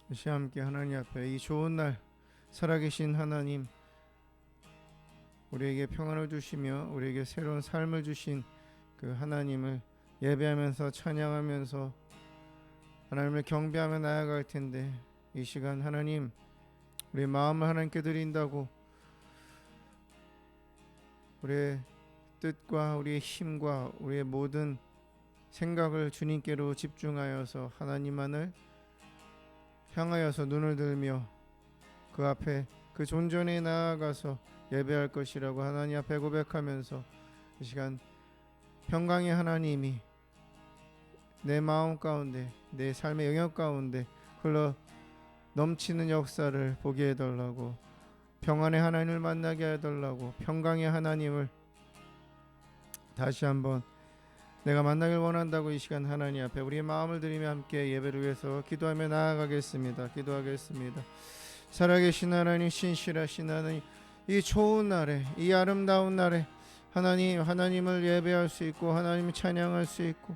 다시 함께 하나님 앞에 이 좋은 날 살아계신 하나님, 우리에게 평안을 주시며 우리에게 새로운 삶을 주신 그 하나님을 예배하면서 찬양하면서 하나님을 경배하며 나아갈 텐데, 이 시간 하나님, 우리의 마음을 하나님께 드린다고 우리의 뜻과 우리의 힘과 우리의 모든 생각을 주님께로 집중하여서 하나님만을 향하여서 눈을 들며 그 앞에 그 존전에 나아가서 예배할 것이라고 하나님 앞에 고백하면서, 이 시간 평강의 하나님이 내 마음 가운데, 내 삶의 영역 가운데 흘러 넘치는 역사를 보게 해달라고, 평안의 하나님을 만나게 해달라고, 평강의 하나님을 다시 한번 내가 만나길 원한다고 이 시간 하나님 앞에 우리의 마음을 드리며 함께 예배를 위해서 기도하며 나아가겠습니다. 기도하겠습니다. 살아계신 하나님, 신실하신 하나님, 이 좋은 날에, 이 아름다운 날에 하나님을 예배할 수 있고 하나님을 찬양할 수 있고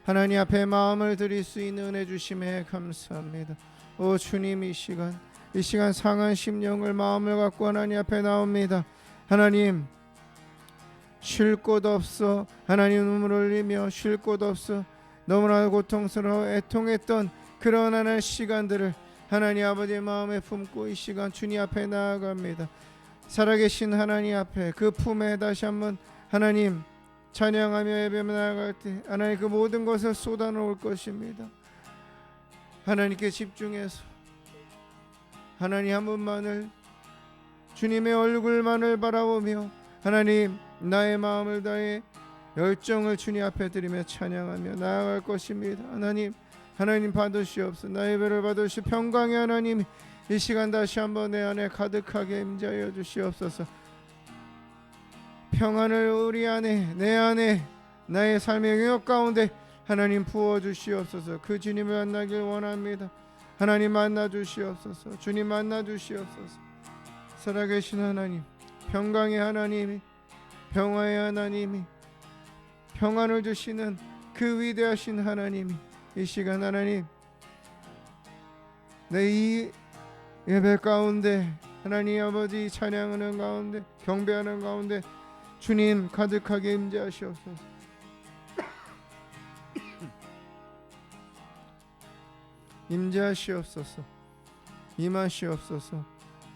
하나님 앞에 마음을 드릴 수 있는 은혜 주심에 감사합니다. 오 주님, 이 시간 상한 심령을 마음을 갖고 하나님 앞에 나옵니다. 하나님, 쉴 곳 없어 하나님 눈물을 흘리며 쉴 곳 없어 너무나 고통스러워 애통했던 그런 하나의 시간들을 하나님 아버지의 마음에 품고 이 시간 주님 앞에 나아갑니다. 살아계신 하나님 앞에 그 품에 다시 한번 하나님 찬양하며 예배하며 나아갈 때 하나님 그 모든 것을 쏟아놓을 것입니다. 하나님께 집중해서 하나님 한 분만을, 주님의 얼굴만을 바라보며 하나님 나의 마음을 다해 열정을 주님 앞에 드리며 찬양하며 나아갈 것입니다. 하나님 받으시옵소서. 나의 예배를 받으시 평강의 하나님, 이 시간 다시 한번 내 안에 가득하게 임재하여 주시옵소서. 평안을 우리 안에, 내 안에, 나의 삶의 영역 가운데 하나님 부어 주시옵소서. 그 주님을 만나길 원합니다. 하나님 만나 주시옵소서. 주님 만나 주시옵소서. 살아계신 하나님, 평강의 하나님이, 평화의 하나님이, 평안을 주시는 그 위대하신 하나님이 이 시간 하나님 내 이 예배 가운데 하나님 아버지 찬양하는 가운데 경배하는 가운데 주님 가득하게 임재하시옵소서. 임재하시옵소서. 임하시옵소서.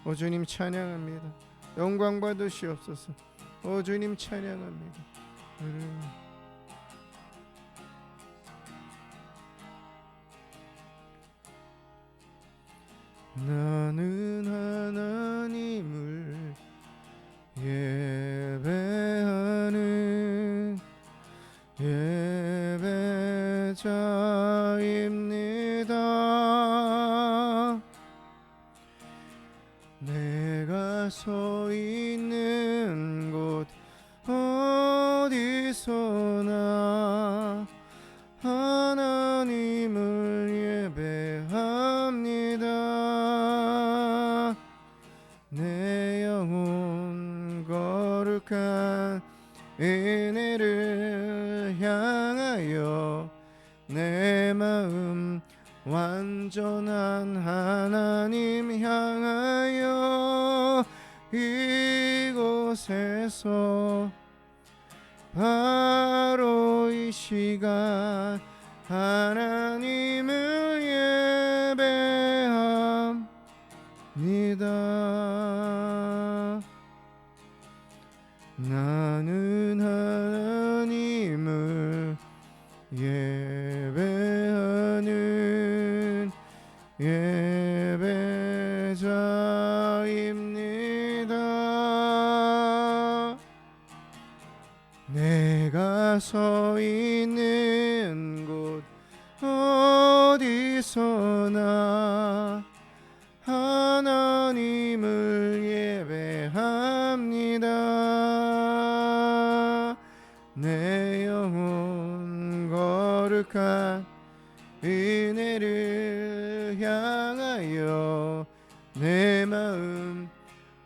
오 주님 찬양합니다. 영광 받으시옵소서. 오 주님 찬양합니다. 나는 하나님을 예배하는 예배자입니다. 내가 서 있는 곳 어디서나 하나님을 예배합니다. 내 영혼 거룩한 은혜를 향하여 내 마음 완전한 하나님 향하여 이곳에서 바로 이 시간 하나님을 예배합니다. 나는 하나님을 예배하는 예배자입니다. 내가 서 있는 곳 어디서나 하나님을 예배합니다. 내 영혼 거룩한 은혜를 향하여 내 마음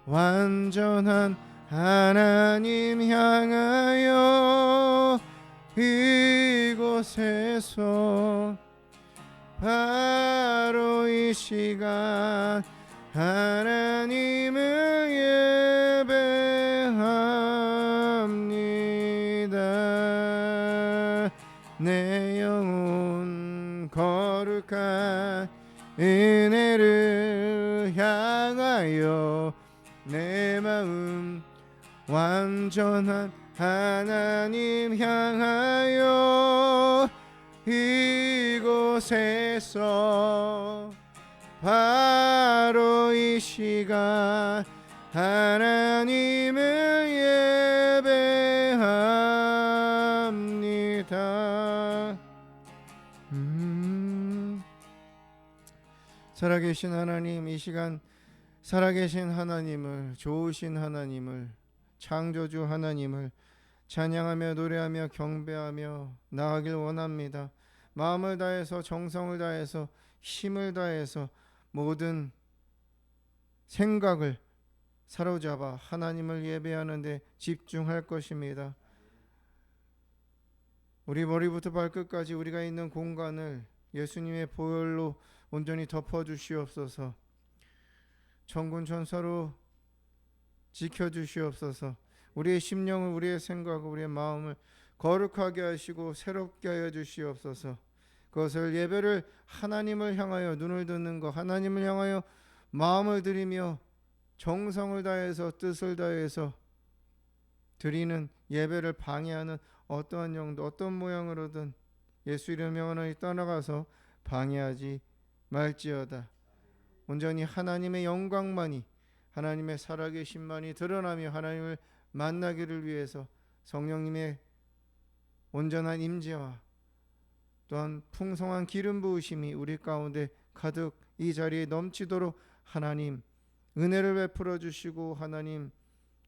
완전한 하나님 향하여 이곳에서 바로 이 시간 하나님을 예배합니다. 내 영혼 거룩한 은혜를 향하여 내 마음 완전한 하나님 향하여 이곳에서 바로 이 시간 하나님을 예배합니다. 살아계신 하나님, 이 시간 살아계신 하나님을, 좋으신 하나님을, 창조주 하나님을 찬양하며 노래하며 경배하며 나아가길 원합니다. 마음을 다해서, 정성을 다해서, 힘을 다해서 모든 생각을 사로잡아 하나님을 예배하는 데 집중할 것입니다. 우리 머리부터 발끝까지 우리가 있는 공간을 예수님의 보혈로 온전히 덮어주시옵소서. 천군 천사로 지켜주시옵소서. 우리의 심령을, 우리의 생각을, 우리의 마음을 거룩하게 하시고 새롭게 하여 주시옵소서. 그것을 예배를 하나님을 향하여 눈을 듣는 것, 하나님을 향하여 마음을 들이며 정성을 다해서 뜻을 다해서 드리는 예배를 방해하는 어떠한 영도 어떤 모양으로든 예수 이름 명하노니 떠나가서 방해하지 말지어다. 온전히 하나님의 영광만이, 하나님의 살아계심만이 드러나며 하나님을 만나기를 위해서 성령님의 온전한 임재와 또한 풍성한 기름 부으심이 우리 가운데 가득 이 자리에 넘치도록 하나님 은혜를 베풀어 주시고 하나님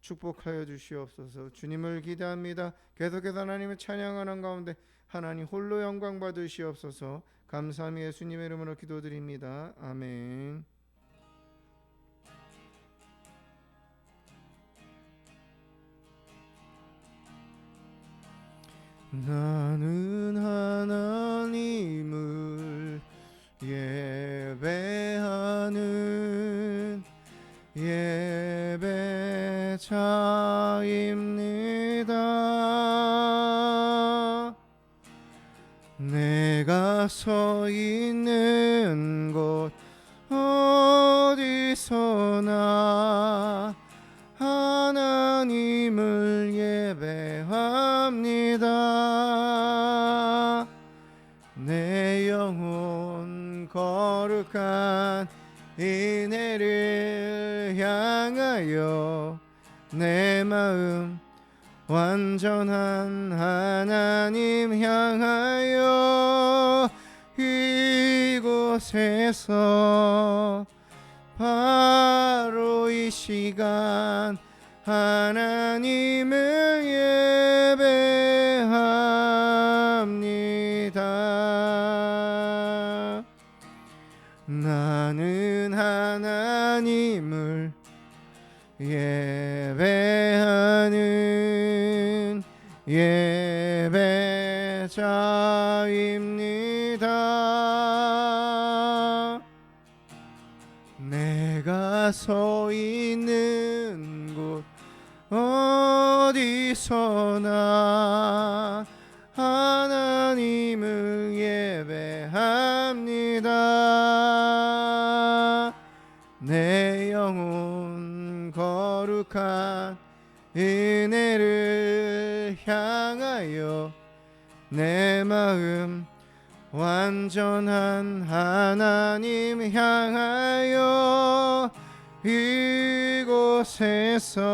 축복하여 주시옵소서. 주님을 기대합니다. 계속해서 하나님을 찬양하는 가운데 하나님 홀로 영광 받으시옵소서. 감사함이 예수님의 이름으로 기도드립니다. 아멘. 나는 하나님을 예배하는 예배자입니다. 내가 서 있는 곳 어디서나 하나님을 예배합니다. 내 영혼 거룩한 은혜를 향하여 내 마음 완전한 하나님 향하여 이곳에서 바로 이 시간 하나님을 예배합니다. 나는 하나님을 예배하는 예배자입니다. 내가 서 있는 곳 어디서나 하나님을 예배합니다. 내 영혼 거룩한 은혜를 향하여 내 마음 완전한 하나님 향하여 이곳에서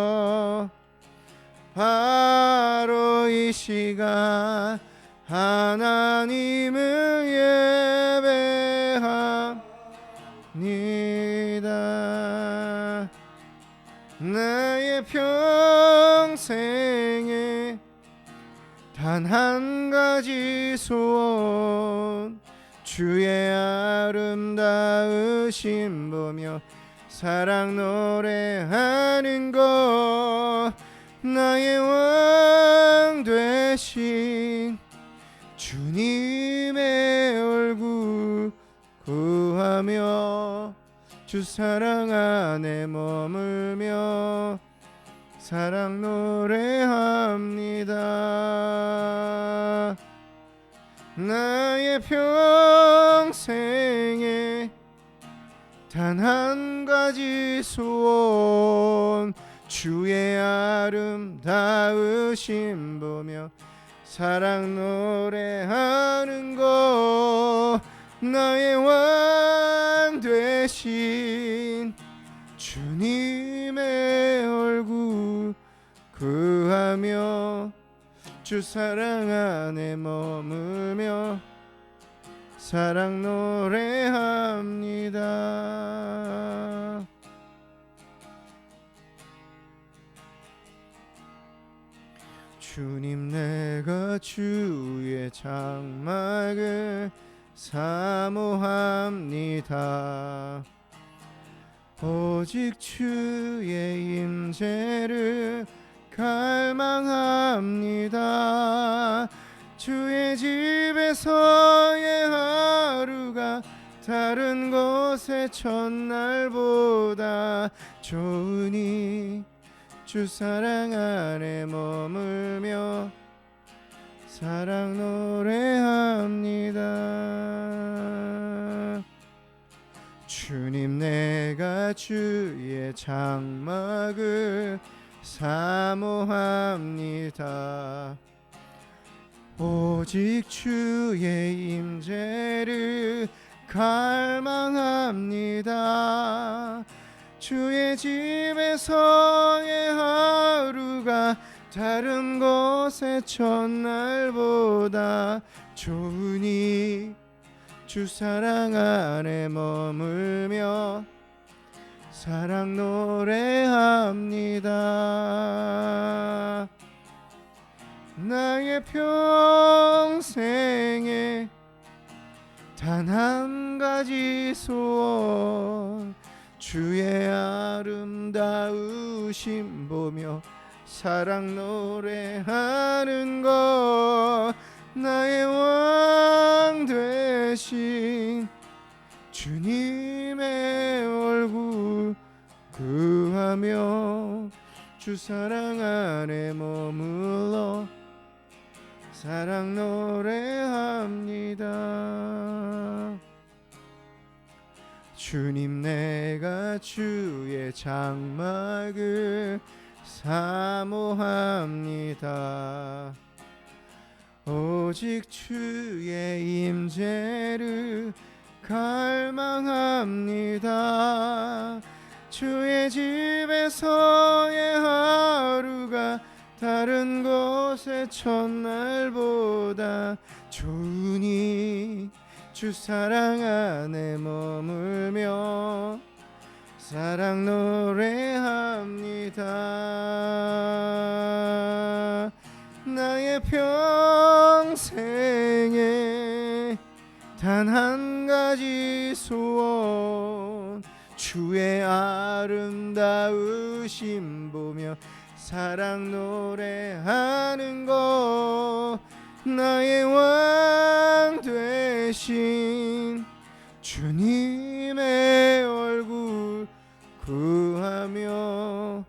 바로 이 시간 하나님을 예배합니다. 나의 평생에 단 한 가지 소원 주의 아름다우신 보며 사랑 노래하는 것 나의 왕 되신 주님의 얼굴 구하며 주 사랑 안에 머물며 사랑 노래합니다. 나의 평생에 단 한 가지 소원 주의 아름다우심 보며 사랑 노래하는 것 나의 왕 되신 주님의 얼굴 구하며 주 사랑 안에 머물며 사랑 노래합니다. 주님 내가 주의 장막을 사모합니다. 오직 주의 임재를 갈망합니다. 주의 집에서의 하루가 다른 곳의 첫날보다 좋으니 주 사랑 안에 머물며 사랑 노래합니다. 주님 내가 주의 장막을 사모합니다. 오직 주의 임재를 갈망합니다. 주의 집에서의 하루가 다른 곳의 첫날보다 좋으니 주 사랑 안에 머물며 사랑 노래합니다. 나의 평생에 단 한 가지 소원 주의 아름다우심 보며 사랑 노래하는 것 나의 왕 되신 주님의 얼굴 구하며 주 사랑 안에 머물러 사랑 노래합니다. 주님 내가 주의 장막을 사모합니다. 오직 주의 임재를 갈망합니다. 주의 집에서의 하루가 다른 곳의 첫날보다 좋으니 주 사랑 안에 머물며 사랑 노래합니다. 나의 평생에 단 한 가지 소원 주의 아름다우심 보며 사랑 노래하는 것 나의 왕 되신 주님의 얼굴 구하며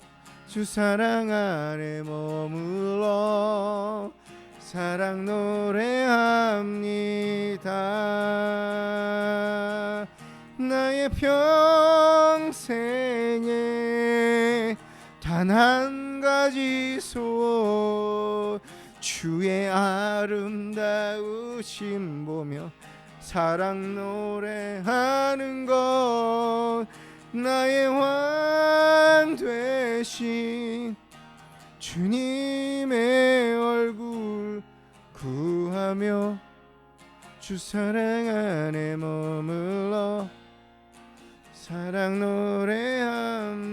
주 사랑 안에 머물러 사랑 노래합니다. 나의 평생에 단 한 가지 소원 주의 아름다우심 보며 사랑 노래하는 것 나의 왕 되신 주님의 얼굴 구하며 주 사랑 안에 머물러 사랑 노래합니다.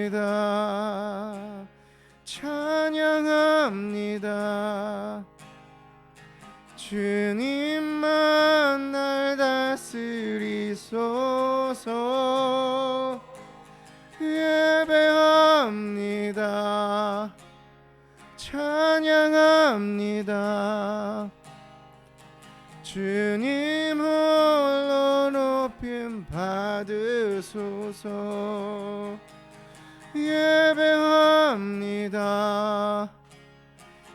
예배합니다. 찬양합니다. 주님만 날 다스리소서. 예배합니다. 찬양합니다. 주님 홀로 높임 받으소서. 예배합니다.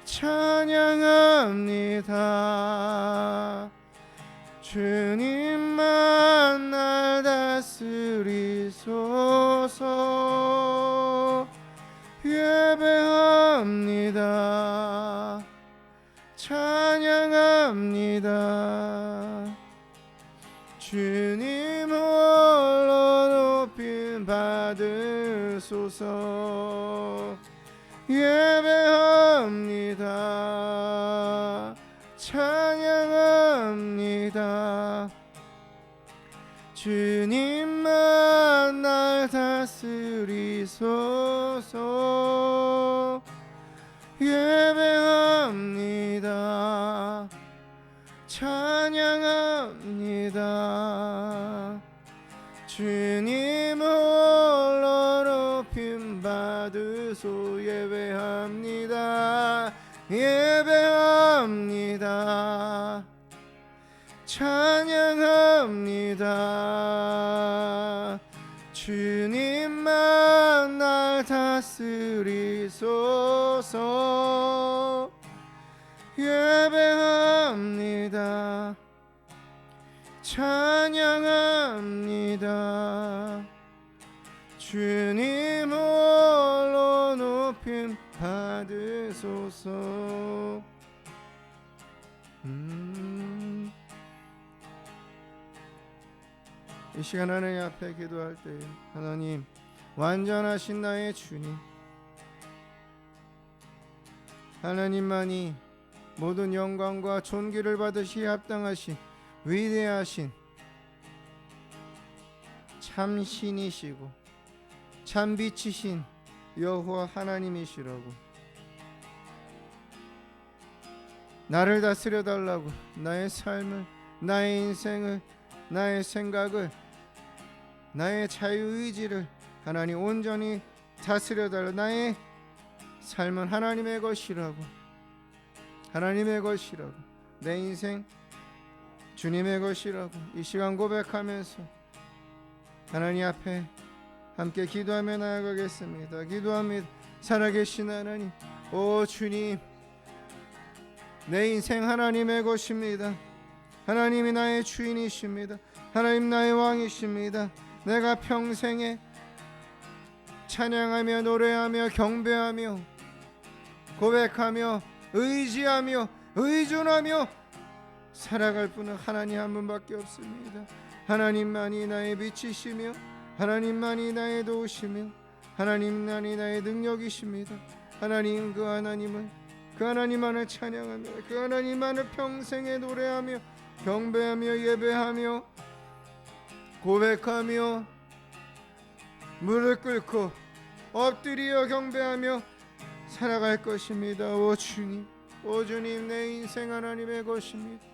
찬양합니다. 주님만 날 다스리소서. 예배합니다. 찬양합니다. 주님 홀로 높임 받으소서. 예배합니다. 찬양합니다. 주님만 날 다스리소서. 예배합니다. 찬양합니다. 주님 홀로 높임 받으소. 예배합니다. 예배합니다. 찬양합니다. 주님만 날 다스리소서. 예배합니다. 찬양합니다. 주님 홀로 높임 받으소서. 이 시간 하나님 앞에 기도할 때 하나님, 완전하신 나의 주님, 하나님만이 모든 영광과 존귀를 받으시기에 합당하신 위대하신 참 신이시고 참 빛이신 여호와 하나님이시라고, 나를 다스려 달라고, 나의 삶을, 나의 인생을, 나의 생각을, 나의 자유의지를 하나님 온전히 다스려 달라. 나의 삶은 하나님의 것이라고, 하나님의 것이라고, 내 인생 주님의 것이라고 이 시간 고백하면서 하나님 앞에 함께 기도하며 나아가겠습니다. 기도합니다. 살아계신 하나님, 오 주님, 내 인생 하나님의 것입니다. 하나님이 나의 주인이십니다. 하나님 나의 왕이십니다. 내가 평생에 찬양하며 노래하며 경배하며 고백하며 의지하며 의존하며 살아갈 분은 하나님 한 분밖에 없습니다. 하나님만이 나의 빛이시며 하나님만이 나의 도우시며 하나님만이 나의 능력이십니다. 하나님, 그 하나님만을 찬양하며 그 하나님만을 평생에 노래하며 경배하며 예배하며 고백하며 무릎 꿇고 엎드려 경배하며 살아갈 것입니다. 오 주님, 오 주님, 내 인생 하나님의 것입니다.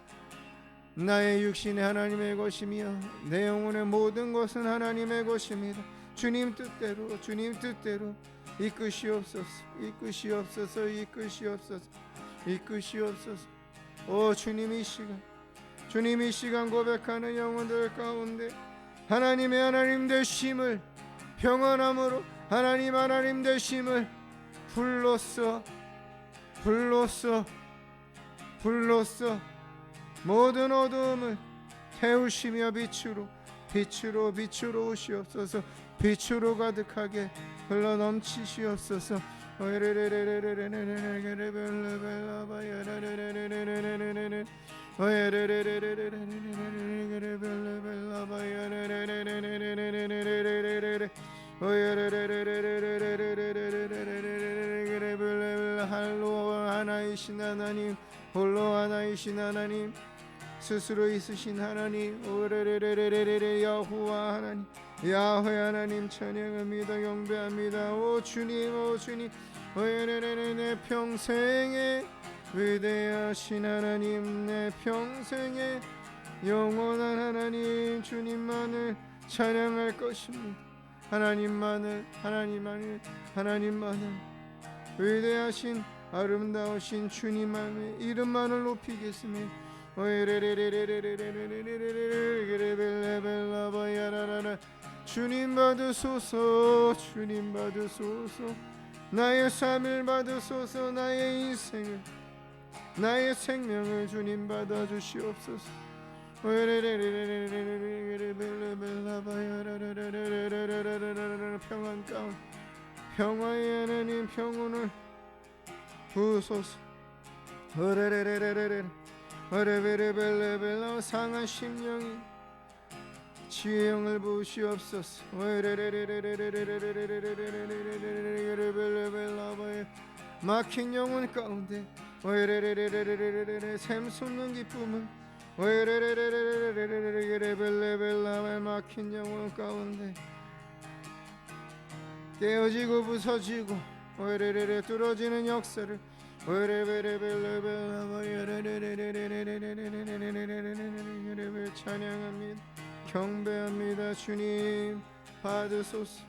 나의 육신이 하나님의 것이며 내 영혼의 모든 것은 하나님의 것입니다. 주님 뜻대로, 주님 뜻대로 이끄시옵소서, 이끄시옵소서, 이끄시옵소서, 이끄시옵소서. 오 주님, 이 시간, 주님 이 시간 고백하는 영혼들 가운데 하나님의 하나님 되심을, 평안함으로 하나님 되심을 불로써 모든 어두움을 태우시며 빛으로 오시옵소서. 빛으로 가득하게 흘러 넘치시옵소서. 홀로 하나이신 하나님, 홀로 하나이신 하나님, 스스로 있으신 하나님, 여호와 하나님, 야훼 하나님 찬양합니다. 경배합니다. 오 주님, 오 주님, 내 평생에 위대하신 하나님, 내 평생에 영원한 하나님, 주님만을 찬양할 것입니다. 하나님만을 위대하신 아름다우신 주님만의 이름만을 높이겠습니다. 주님 받으소서, 주님 받으소서. 나의 삶을 받으소서. 나의 인생을, 나의 생명을 주님 받아 주시옵소서. 평안 가운데, 평화의 하나님 평온을 부으소서. 상한 심령이 지혜의 영을 부으시옵소서. 막힌 영혼 가운데 샘솟는 기쁨은 막힌 영혼 가운데 깨어지고 부서지고 뚫어지는 역사를 찬양합니다. 경배합니다. 주님 받으소서.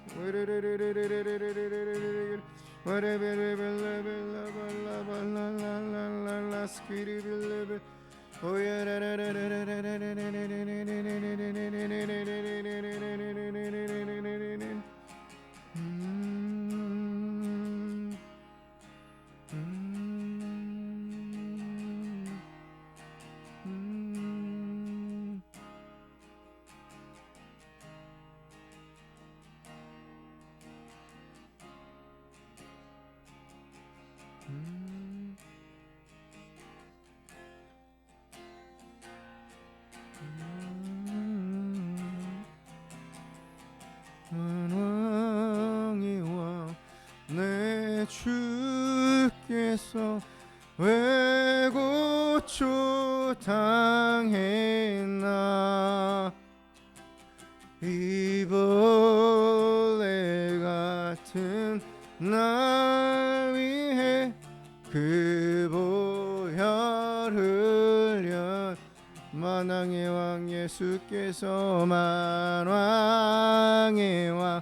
왕의 왕 내 주께서 왜 고초당했나. 이벌레 같은 날 위해 그 보혈 흘려 만왕의 왕 예수께서, 만왕의 왕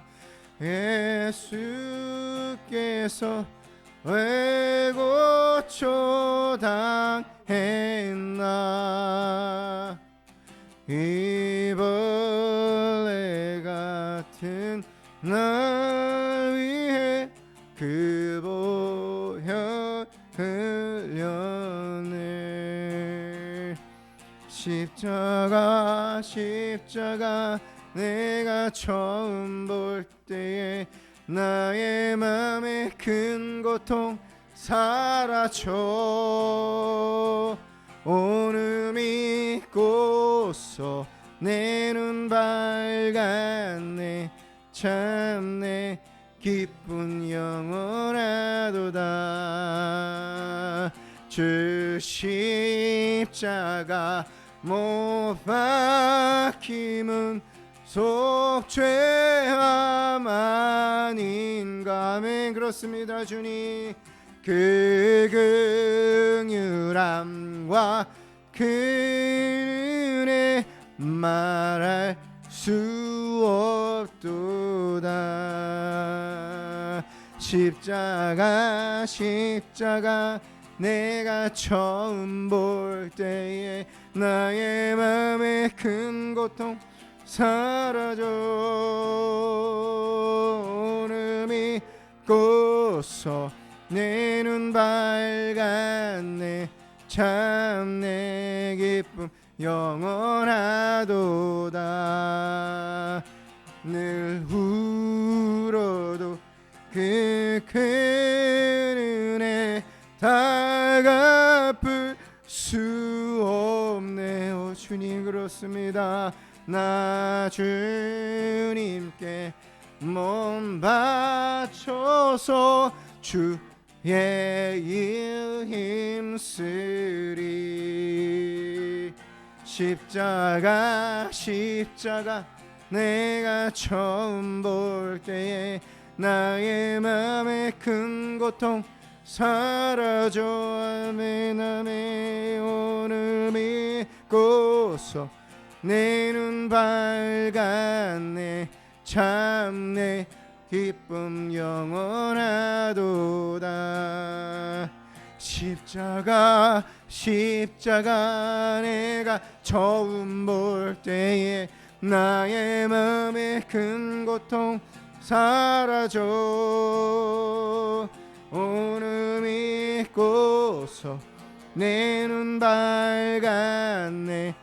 예수께서 왜 고초당했나. 이벌레 같은 날 위해 그 보혈 흘렸네. 십자가 십자가 내가 처음 볼 때에 나의 맘의 큰 고통 사라져. 오늘 믿고서 내 눈 밝았네. 참 내 기쁜 영원하도다. 주 십자가 못 박힘은 속죄함 아닌가. 아멘. 그렇습니다. 주님 그 긍휼함과 그 은혜 말할 수 없도다. 십자가 십자가 내가 처음 볼 때에 나의 맘의 큰 고통 사라져. 오늘 믿고서 내 눈 밝았네. 참 내 기쁨 영원하도다. 늘 울어도 그 큰 은혜 다 갚을 수 없네요. 주님 그렇습니다. 나 주님께 몸 바쳐서 주의 일 힘쓰리. 십자가 십자가 내가 처음 볼 때에 나의 맘의 큰 고통 사라져. 아멘 아멘. 오늘 믿고서 내 눈 밝았네. 참 내 기쁨 영원하도다. 십자가 십자가 내가 처음 볼 때에 나의 마음의 큰 고통 사라져. 오늘 믿고서 내 눈 밝았네.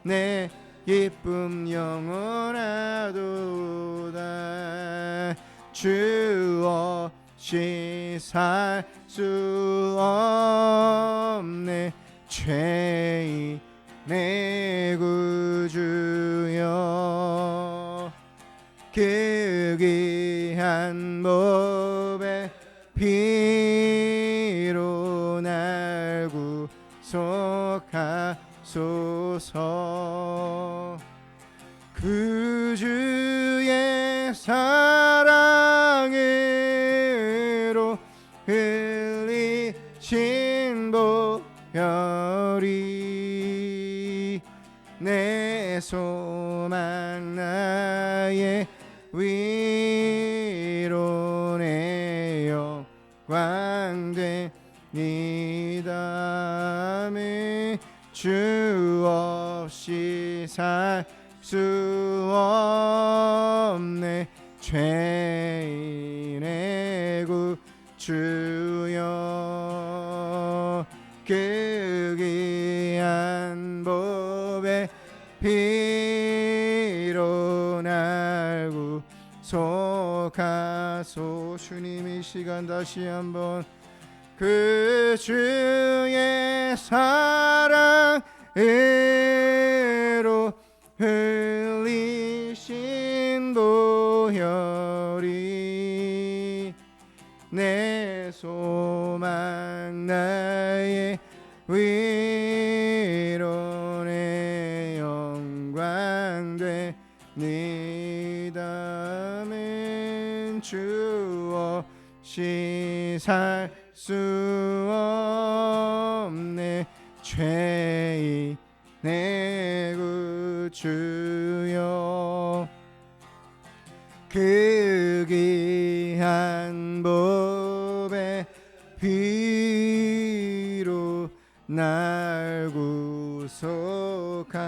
내 기쁨 영원하도다. 주 없이 살 수 없네. 죄인의 구주여. 그 귀한 법의 피로 날 구속하소서. 그 주의 사랑으로 흘리신 보혈이 내 소망 나의 위로 내 영광 되니다. 주 없이 살 수 없네. 죄인의 구주여. 그 귀한 법의 피로 날 구속하소. 주님 이 시간 다시 한번 그 주의 사랑으로 흘리신 보혈이 내 소망 나의 위로 내 영광 되니다. 주 없이 살 수 없네. 죄인의 구주여. 그 귀한 법의 피로 날 구속하소서.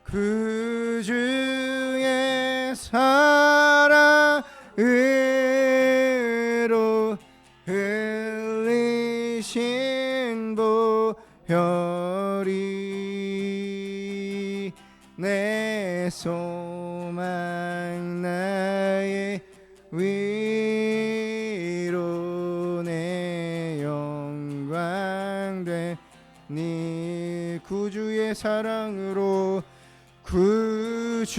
그 주의 사랑으로 흘리신 보혈이 내 소망 나의 위로 내 영광 되니. 구주의 사랑으로 구주의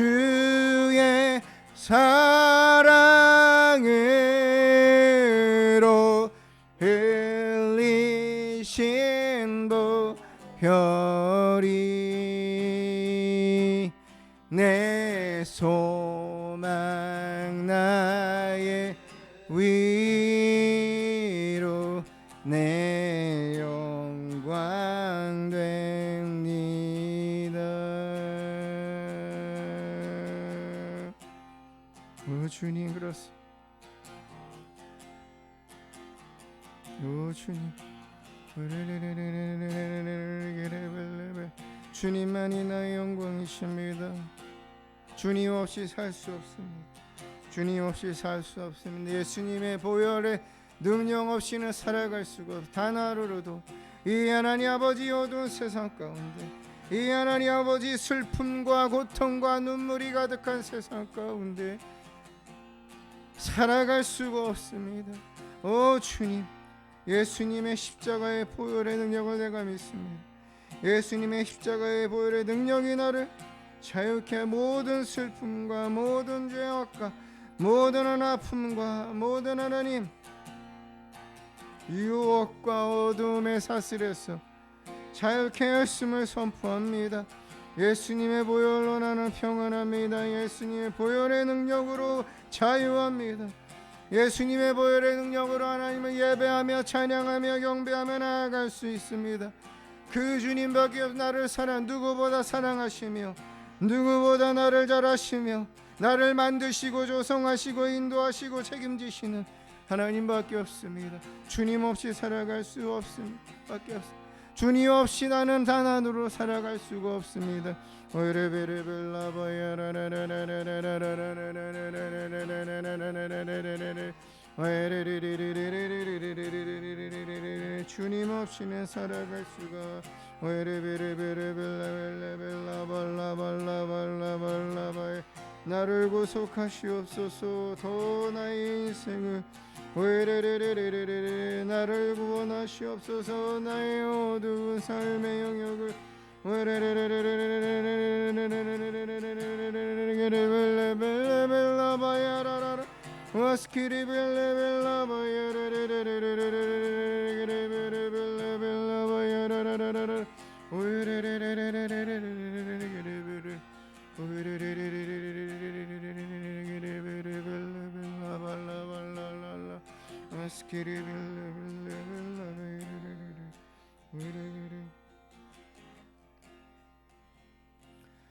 사랑으로 흘리신 보혈이 내 소망 나의 위로 내 영광 됩니다. 오 주님 그렇습니다. 오 주님 주님만이 나의 영광이십니다. 주님 없이 살 수 없습니다. 주님 없이 살 수 없습니다. 예수님의 보혈의 능력 없이는 살아갈 수가 없습니다. 단 하루로도 이 하나님 아버지 어두운 세상 가운데, 이 하나님 아버지 슬픔과 고통과 눈물이 가득한 세상 가운데 살아갈 수가 없습니다. 오 주님, 예수님의 십자가의 보혈의 능력을 내가 믿습니다. 예수님의 십자가의 보혈의 능력이 나를 자유케 모든 슬픔과 모든 죄악과 모든 아픔과 모든 하나님 유혹과 어둠의 사슬에서 자유케 했음을 선포합니다. 예수님의 보혈로 나는 평안합니다. 예수님의 보혈의 능력으로 자유합니다. 예수님의 보혈의 능력으로 하나님을 예배하며 찬양하며 경배하며 나아갈 수 있습니다. 그 주님밖에 나를 누구보다 사랑하시며 누구보다 나를 잘 아시며 나를 만드시고 조성하시고 인도하시고 책임지시는 하나님밖에 없습니다. 주님 없이 살아갈 수 없음밖에 없습니다. 주님 없이 나는 단 하나로 살아갈 수가 없습니다. 주님 없이는 살아갈 수가 나를 구속하시옵소서. 더 나의 인생을 나를 구원하시옵소서. 나의 어두운 삶의 영역을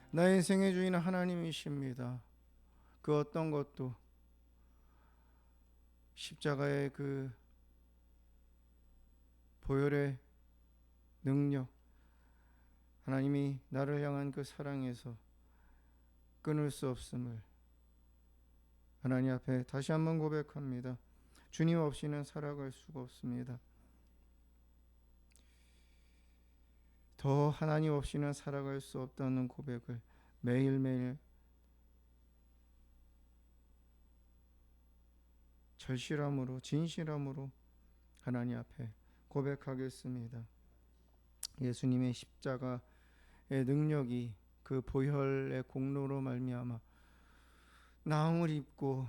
나의 인생의 주인은 하나님이십니다. 그 어떤 것도 십자가의 그 보혈의 능력, 하나님이 나를 향한 그 사랑에서 끊을 수 없음을 하나님 앞에 다시 한번 고백합니다. 주님 없이는 살아갈 수가 없습니다. 더 하나님 없이는 살아갈 수 없다는 고백을 매일매일 절실함으로 진실함으로 하나님 앞에 고백하겠습니다. 예수님의 십자가의 능력이 그 보혈의 공로로 말미암아 나음을 입고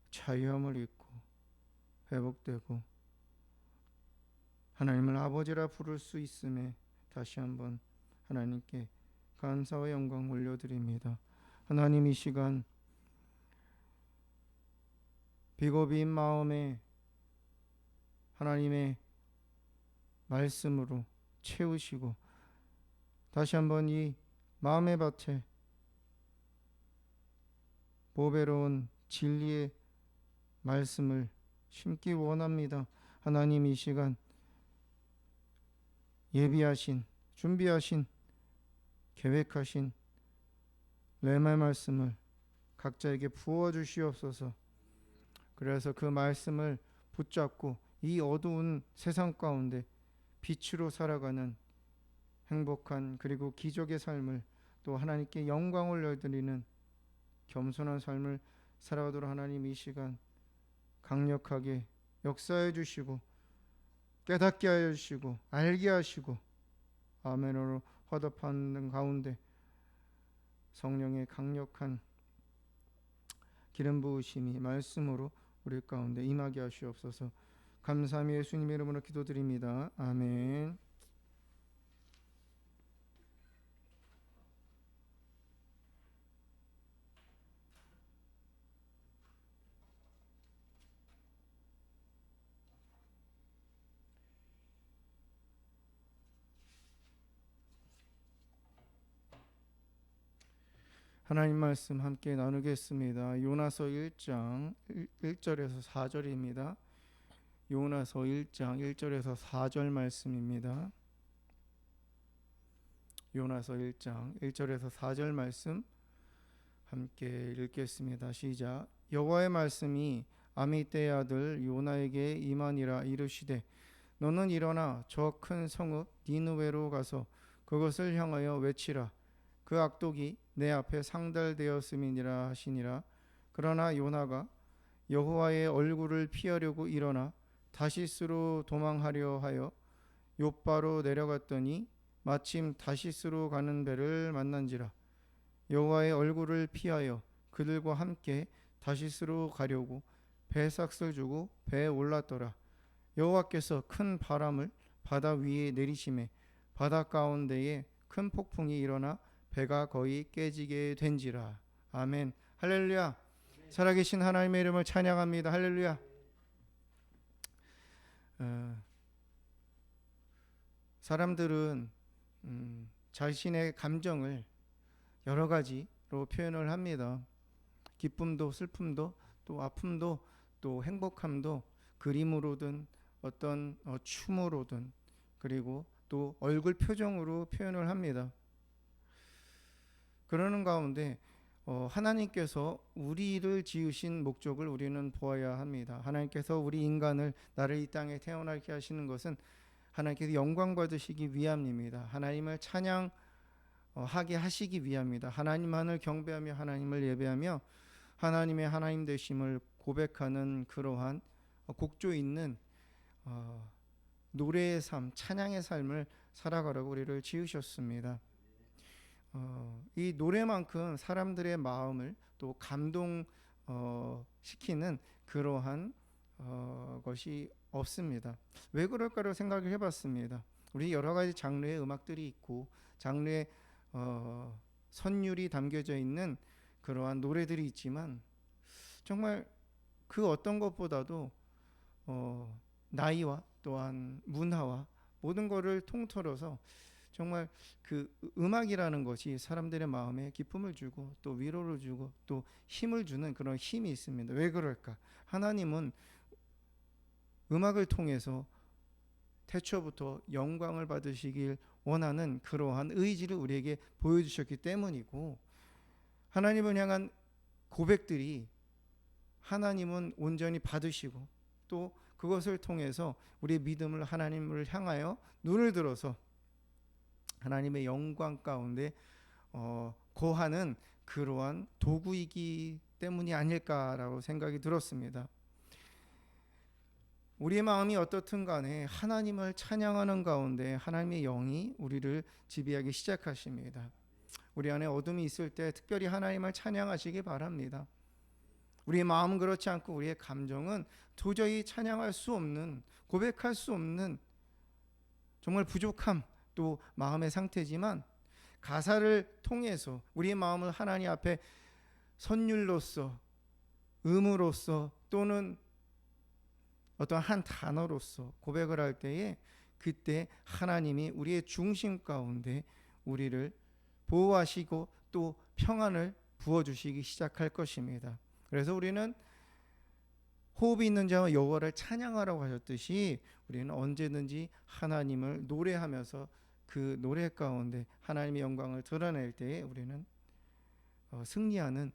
자유함을 입고 회복되고 하나님을 아버지라 부를 수 있음에 다시 한번 하나님께 감사와 영광 올려드립니다. 하나님, 이 시간 비고비인 마음에 하나님의 말씀으로 채우시고 다시 한번 이 마음의 밭에 보배로운 진리의 말씀을 심기 원합니다. 하나님, 이 시간 예비하신, 준비하신, 계획하신 레마 말씀을 각자에게 부어주시옵소서. 그래서 그 말씀을 붙잡고 이 어두운 세상 가운데 빛으로 살아가는 행복한 그리고 기적의 삶을, 또 하나님께 영광을 올려드리는 겸손한 삶을 살아가도록 하나님 이 시간 강력하게 역사해 주시고 깨닫게 하여 주시고 알게 하시고 아멘으로 화답하는 가운데 성령의 강력한 기름 부으심이 말씀으로 우리 가운데 임하게 하시옵소서. 감사함이 예수님의 이름으로 기도드립니다. 아멘. 하나님 말씀 함께 나누겠습니다. 요나서 1장 1절에서 4절입니다. 요나서 1장 1절에서 4절 말씀입니다. 요나서 1장 1절에서 4절 말씀 함께 읽겠습니다. 시작. 여호와의 말씀이 아미떼의 아들 요나에게 임하니라. 이르시되 너는 일어나 저 큰 성읍 니느웨로 가서 그것을 향하여 외치라. 그 악독이 내 앞에 상달되었음이니라 하시니라. 그러나 요나가 여호와의 얼굴을 피하려고 일어나 다시스로 도망하려 하여 욥바로 내려갔더니 마침 다시스로 가는 배를 만난지라. 여호와의 얼굴을 피하여 그들과 함께 다시스로 가려고 배삭을 주고 배에 올랐더라. 여호와께서 큰 바람을 바다 위에 내리심에 바다 가운데에 큰 폭풍이 일어나 배가 거의 깨지게 된지라. 아멘. 할렐루야. 살아계신 하나님의 이름을 찬양합니다. 할렐루야. 사람들은 자신의 감정을 여러 가지로 표현을 합니다. 기쁨도 슬픔도 또 아픔도 또 행복함도 그림으로든 어떤 춤으로든 그리고 또 얼굴 표정으로 표현을 합니다. 그러는 가운데 하나님께서 우리를 지으신 목적을 우리는 보아야 합니다. 하나님께서 우리 인간을 나를 이 땅에 태어나게 하시는 것은 하나님께서 영광 받으시기 위함입니다. 하나님을 찬양하게 하시기 위함입니다. 하나님만을 경배하며 하나님을 예배하며 하나님의 하나님 되심을 고백하는 그러한 곡조 있는 노래의 삶, 찬양의 삶을 살아가라고 우리를 지으셨습니다. 이 노래만큼 사람들의 마음을 또 감동 시키는 그러한 것이 없습니다. 왜 그럴까를 생각을 해봤습니다. 우리 여러 가지 장르의 음악들이 있고 장르의 선율이 담겨져 있는 그러한 노래들이 있지만 정말 그 어떤 것보다도 나이와 또한 문화와 모든 것을 통틀어서 정말 그 음악이라는 것이 사람들의 마음에 기쁨을 주고 또 위로를 주고 또 힘을 주는 그런 힘이 있습니다. 왜 그럴까? 하나님은 음악을 통해서 태초부터 영광을 받으시길 원하는 그러한 의지를 우리에게 보여주셨기 때문이고, 하나님을 향한 고백들이 하나님은 온전히 받으시고 또 그것을 통해서 우리의 믿음을 하나님을 향하여 눈을 들어서 하나님의 영광 가운데 거하는 그러한 도구이기 때문이 아닐까라고 생각이 들었습니다. 우리의 마음이 어떻든 간에 하나님을 찬양하는 가운데 하나님의 영이 우리를 지배하기 시작하십니다. 우리 안에 어둠이 있을 때 특별히 하나님을 찬양하시기 바랍니다. 우리의 마음은 그렇지 않고 우리의 감정은 도저히 찬양할 수 없는, 고백할 수 없는 정말 부족함 또 마음의 상태지만, 가사를 통해서 우리의 마음을 하나님 앞에 선율로서, 음으로서 또는 어떤 한 단어로서 고백을 할 때에 그때 하나님이 우리의 중심 가운데 우리를 보호하시고 또 평안을 부어주시기 시작할 것입니다. 그래서 우리는 호흡이 있는 자와 여호와를 찬양하라고 하셨듯이 우리는 언제든지 하나님을 노래하면서 그 노래 가운데 하나님의 영광을 드러낼 때에 우리는 승리하는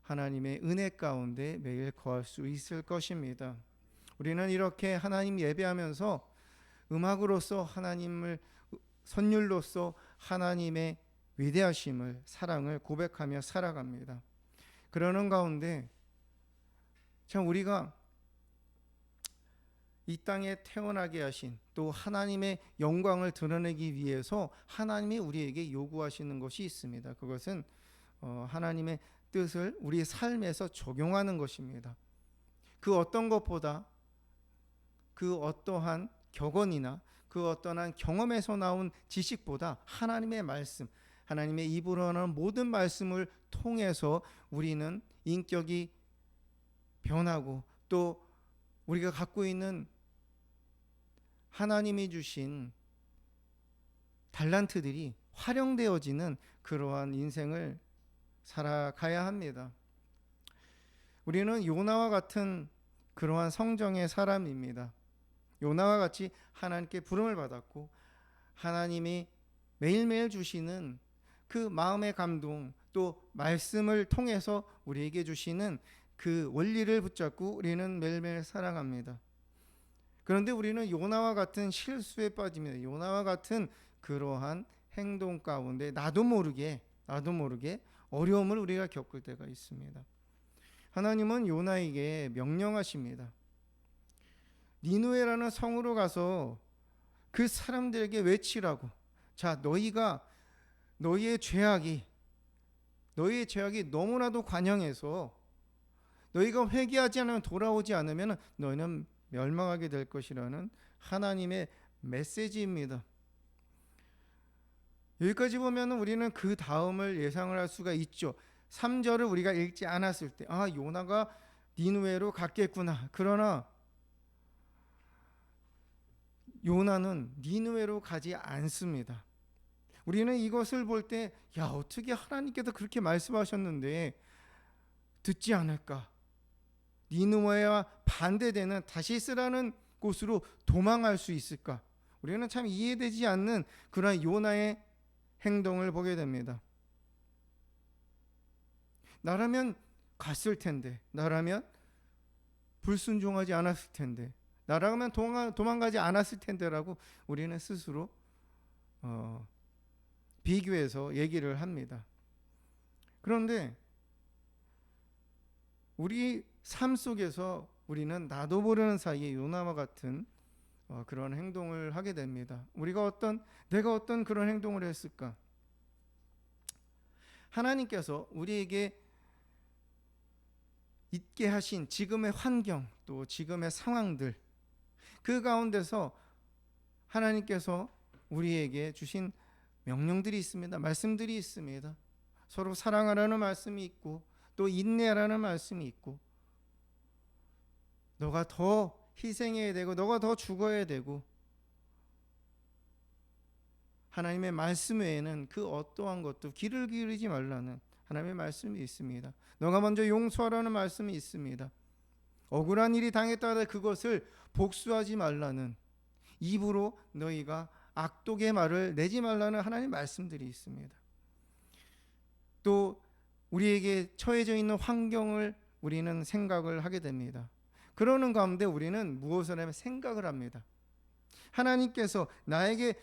하나님의 은혜 가운데 매일 거할 수 있을 것입니다. 우리는 이렇게 하나님 예배하면서 음악으로서 하나님을, 선율로서 하나님의 위대하심을, 사랑을 고백하며 살아갑니다. 그러는 가운데 참 우리가 이 땅에 태어나게 하신 또 하나님의 영광을 드러내기 위해서 하나님이 우리에게 요구하시는 것이 있습니다. 그것은 하나님의 뜻을 우리 삶에서 적용하는 것입니다. 그 어떤 것보다, 그 어떠한 격언이나 그 어떠한 경험에서 나온 지식보다 하나님의 말씀, 하나님의 입으로 나오는 모든 말씀을 통해서 우리는 인격이 변하고 또 우리가 갖고 있는 하나님이 주신 달란트들이 활용되어지는 그러한 인생을 살아가야 합니다. 우리는 요나와 같은 그러한 성정의 사람입니다. 요나와 같이 하나님께 부름을 받았고 하나님이 매일매일 주시는 그 마음의 감동 또 말씀을 통해서 우리에게 주시는 그 원리를 붙잡고 우리는 매일매일 살아갑니다. 그런데 우리는 요나와 같은 실수에 빠집니다. 요나와 같은 그러한 행동 가운데 나도 모르게 어려움을 우리가 겪을 때가 있습니다. 하나님은 요나에게 명령하십니다. 니느웨라는 성으로 가서 그 사람들에게 외치라고. 자, 너희의 죄악이 너무나도 관영해서 너희가 회개하지 않으면, 돌아오지 않으면 너희는 멸망하게 될 것이라는 하나님의 메시지입니다. 여기까지 보면 우리는 그 다음을 예상을 할 수가 있죠. 3절을 우리가 읽지 않았을 때 요나가 니느웨로 갔겠구나. 그러나 요나는 니느웨로 가지 않습니다. 우리는 이것을 볼 때 어떻게 하나님께서 그렇게 말씀하셨는데 듣지 않을까? 니느웨와 반대되는 다시스라는 곳으로 도망할 수 있을까? 우리는 참 이해되지 않는 그런 요나의 행동을 보게 됩니다. 나라면 갔을 텐데, 나라면 불순종하지 않았을 텐데, 나라면 도망가지 않았을 텐데라고 우리는 스스로 비교해서 얘기를 합니다. 그런데 우리 삶 속에서 우리는 나도 모르는 사이에 요나와 같은 그런 행동을 하게 됩니다. 내가 어떤 그런 행동을 했을까? 하나님께서 우리에게 있게 하신 지금의 환경, 또 지금의 상황들, 그 가운데서 하나님께서 우리에게 주신 명령들이 있습니다. 말씀들이 있습니다. 서로 사랑하라는 말씀이 있고, 또 인내하라는 말씀이 있고, 너가 더 희생해야 되고, 너가 더 죽어야 되고, 하나님의 말씀 외에는 그 어떠한 것도 귀를 기울이지 말라는 하나님의 말씀이 있습니다. 너가 먼저 용서하라는 말씀이 있습니다. 억울한 일이 당했다 하되 그것을 복수하지 말라는, 입으로 너희가 악독의 말을 내지 말라는 하나님의 말씀들이 있습니다. 또 우리에게 처해져 있는 환경을 우리는 생각을 하게 됩니다. 그러는 가운데 우리는 무엇을 하면 생각을 합니다. 하나님께서 나에게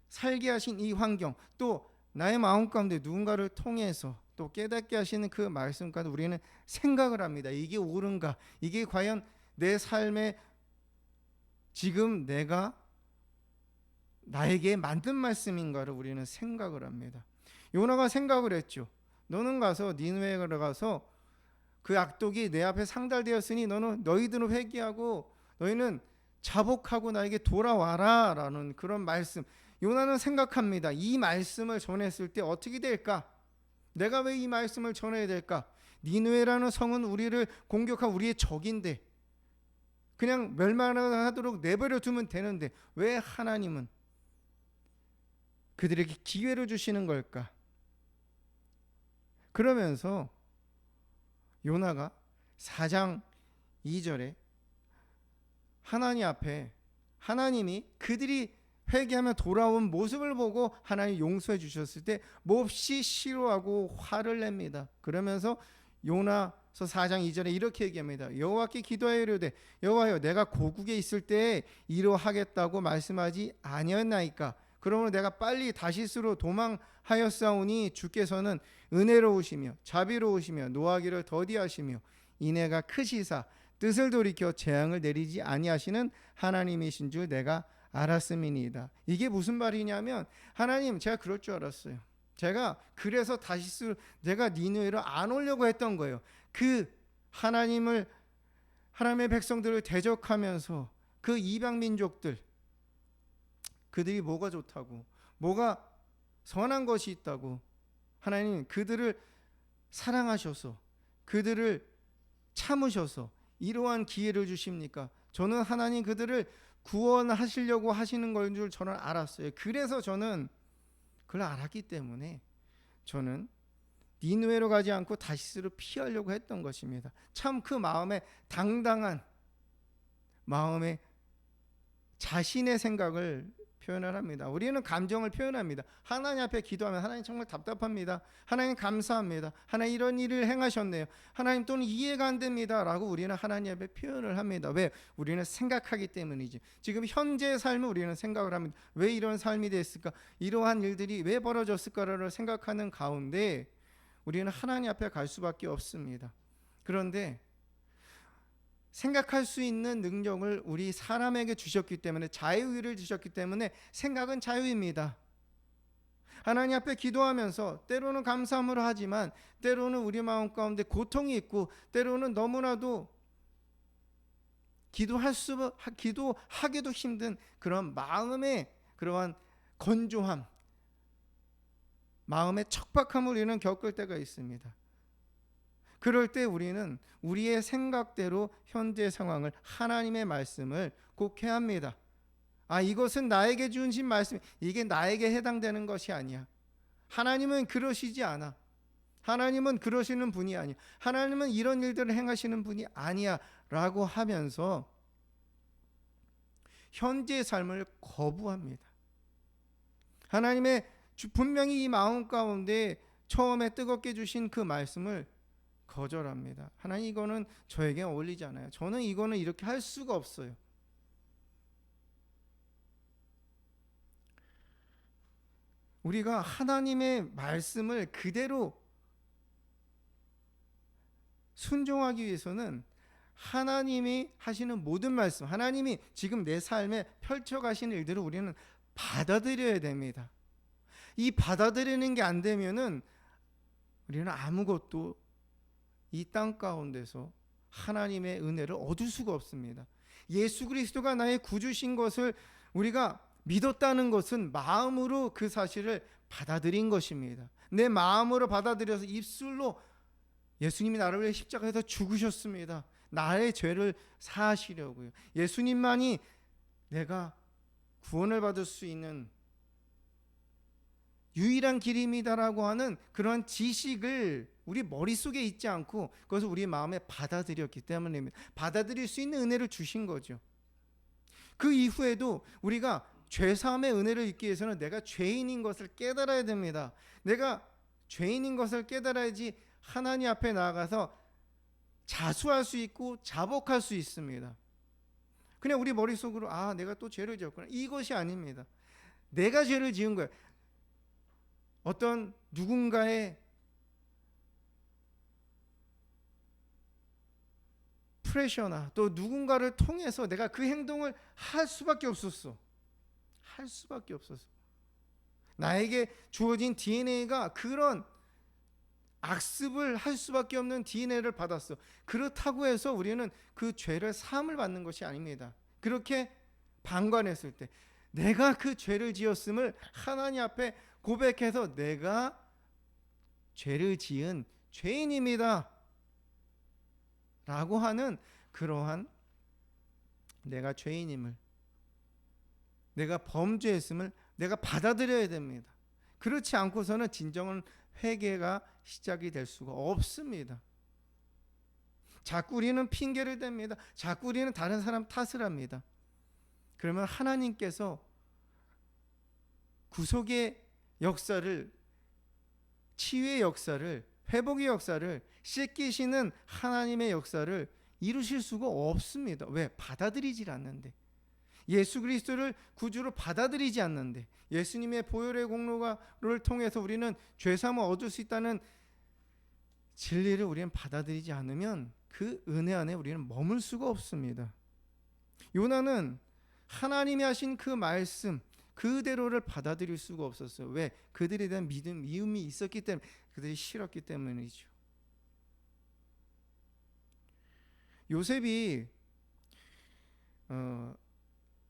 살게 하신 이 환경, 또 나의 마음 가운데 누군가를 통해서 또 깨닫게 하시는 그 말씀 가운데 우리는 생각을 합니다. 이게 옳은가? 이게 과연 내 삶에 지금 나에게 만든 말씀인가를 우리는 생각을 합니다. 요나가 생각을 했죠. 너는 가서 니느웨에 가서 그 악독이 내 앞에 상달되었으니 너희들은 회개하고 너희는 자복하고 나에게 돌아와라 라는 그런 말씀. 요나는 생각합니다. 이 말씀을 전했을 때 어떻게 될까? 내가 왜 이 말씀을 전해야 될까? 니느웨라는 성은 우리를 공격한 우리의 적인데 그냥 멸망하도록 내버려 두면 되는데 왜 하나님은 그들에게 기회를 주시는 걸까? 그러면서 요나가 4장 2절에 하나님 앞에 하나님이 그들이 회개하며 돌아온 모습을 보고 하나님 용서해 주셨을 때 몹시 싫어하고 화를 냅니다. 그러면서 요나서 4장 2절에 이렇게 얘기합니다. 여호와께 기도하여 이르되 여호와여 내가 고국에 있을 때에 이러하겠다고 말씀하지 아니었나이까? 그러므로 내가 빨리 다시스로 도망하였사오니 주께서는 은혜로우시며 자비로우시며 노하기를 더디하시며 인애가 크시사 뜻을 돌이켜 재앙을 내리지 아니하시는 하나님이신 줄 내가 알았음이니이다. 이게 무슨 말이냐면 하나님, 제가 그럴 줄 알았어요. 제가 그래서 내가 니느웨로 안 오려고 했던 거예요. 그 하나님의 백성들을 대적하면서 그 이방 민족들, 그들이 뭐가 좋다고, 뭐가 선한 것이 있다고, 하나님 그들을 사랑하셔서 그들을 참으셔서 이러한 기회를 주십니까? 저는 하나님 그들을 구원하시려고 하시는 걸 줄 저는 알았어요. 그래서 저는 그걸 알았기 때문에 저는 니느웨로 가지 않고 다시스로 피하려고 했던 것입니다. 참 그 마음에 당당한 마음에 자신의 생각을 표현을 합니다. 우리는 감정을 표현합니다. 하나님 앞에 기도하면 하나님 정말 답답합니다. 하나님 감사합니다. 하나님 이런 일을 행하셨네요. 하나님 또는 이해가 안 됩니다 라고 우리는 하나님 앞에 표현을 합니다. 왜? 우리는 생각하기 때문이지. 지금 현재의 삶을 우리는 생각을 합니다. 왜 이런 삶이 됐을까? 이러한 일들이 왜 벌어졌을까를 생각하는 가운데 우리는 하나님 앞에 갈 수밖에 없습니다. 그런데 생각할 수 있는 능력을 우리 사람에게 주셨기 때문에, 자유를 주셨기 때문에 생각은 자유입니다. 하나님 앞에 기도하면서 때로는 감사함으로 하지만 때로는 우리 마음 가운데 고통이 있고 때로는 너무나도 기도하기도 힘든 그런 마음의 그러한 건조함, 마음의 척박함을 우리는 겪을 때가 있습니다. 그럴 때 우리는 우리의 생각대로 현재 상황을, 하나님의 말씀을 곡해합니다. 이것은 나에게 주신 말씀, 이게 나에게 해당되는 것이 아니야. 하나님은 그러시지 않아. 하나님은 그러시는 분이 아니야. 하나님은 이런 일들을 행하시는 분이 아니야 라고 하면서 현재의 삶을 거부합니다. 하나님의 분명히 이 마음 가운데 처음에 뜨겁게 주신 그 말씀을 거절합니다. 하나님, 이거는 저에게 어울리지 않아요. 저는 이거는 이렇게 할 수가 없어요. 우리가 하나님의 말씀을 그대로 순종하기 위해서는 하나님이 하시는 모든 말씀, 하나님이 지금 내 삶에 펼쳐가시는 일들을 우리는 받아들여야 됩니다. 이 받아들이는 게 안 되면은 우리는 아무것도 이 땅 가운데서 하나님의 은혜를 얻을 수가 없습니다. 예수 그리스도가 나의 구주신 것을 우리가 믿었다는 것은 마음으로 그 사실을 받아들인 것입니다. 내 마음으로 받아들여서 입술로 예수님이 나를 위해 십자가에서 죽으셨습니다. 나의 죄를 사하시려고요. 예수님만이 내가 구원을 받을 수 있는 유일한 길입니다라고 하는 그런 지식을 우리 머릿속에 있지 않고 그것을 우리 마음에 받아들였기 때문입니다. 받아들일 수 있는 은혜를 주신 거죠. 그 이후에도 우리가 죄사함의 은혜를 잊기 위해서는 내가 죄인인 것을 깨달아야 됩니다. 내가 죄인인 것을 깨달아야지 하나님 앞에 나아가서 자수할 수 있고 자복할 수 있습니다. 그냥 우리 머릿속으로 내가 또 죄를 지었구나, 이것이 아닙니다. 내가 죄를 지은 거예요. 어떤 누군가의 프레셔나 또 누군가를 통해서 내가 그 행동을 할 수밖에 없었어. 할 수밖에 없었어. 나에게 주어진 DNA가 그런 악습을 할 수밖에 없는 DNA를 받았어. 그렇다고 해서 우리는 그 죄를 사함을 받는 것이 아닙니다. 그렇게 방관했을 때 내가 그 죄를 지었음을 하나님 앞에 고백해서 내가 죄를 지은 죄인입니다 라고 하는 그러한 내가 죄인임을, 내가 범죄했음을 내가 받아들여야 됩니다. 그렇지 않고서는 진정한 회개가 시작이 될 수가 없습니다. 자꾸 우리는 핑계를 댑니다. 자꾸 우리는 다른 사람 탓을 합니다. 그러면 하나님께서 구속의 역사를, 치유의 역사를, 회복의 역사를, 씻기시는 하나님의 역사를 이루실 수가 없습니다. 왜? 받아들이질 않는데. 예수 그리스도를 구주로 받아들이지 않는데, 예수님의 보혈의 공로를 통해서 우리는 죄사함을 얻을 수 있다는 진리를 우리는 받아들이지 않으면 그 은혜 안에 우리는 머물 수가 없습니다. 요나는 하나님이 하신 그 말씀 그대로를 받아들일 수가 없었어요. 왜? 그들에 대한 미움이 있었기 때문에, 그들이 싫었기 때문이죠. 요셉이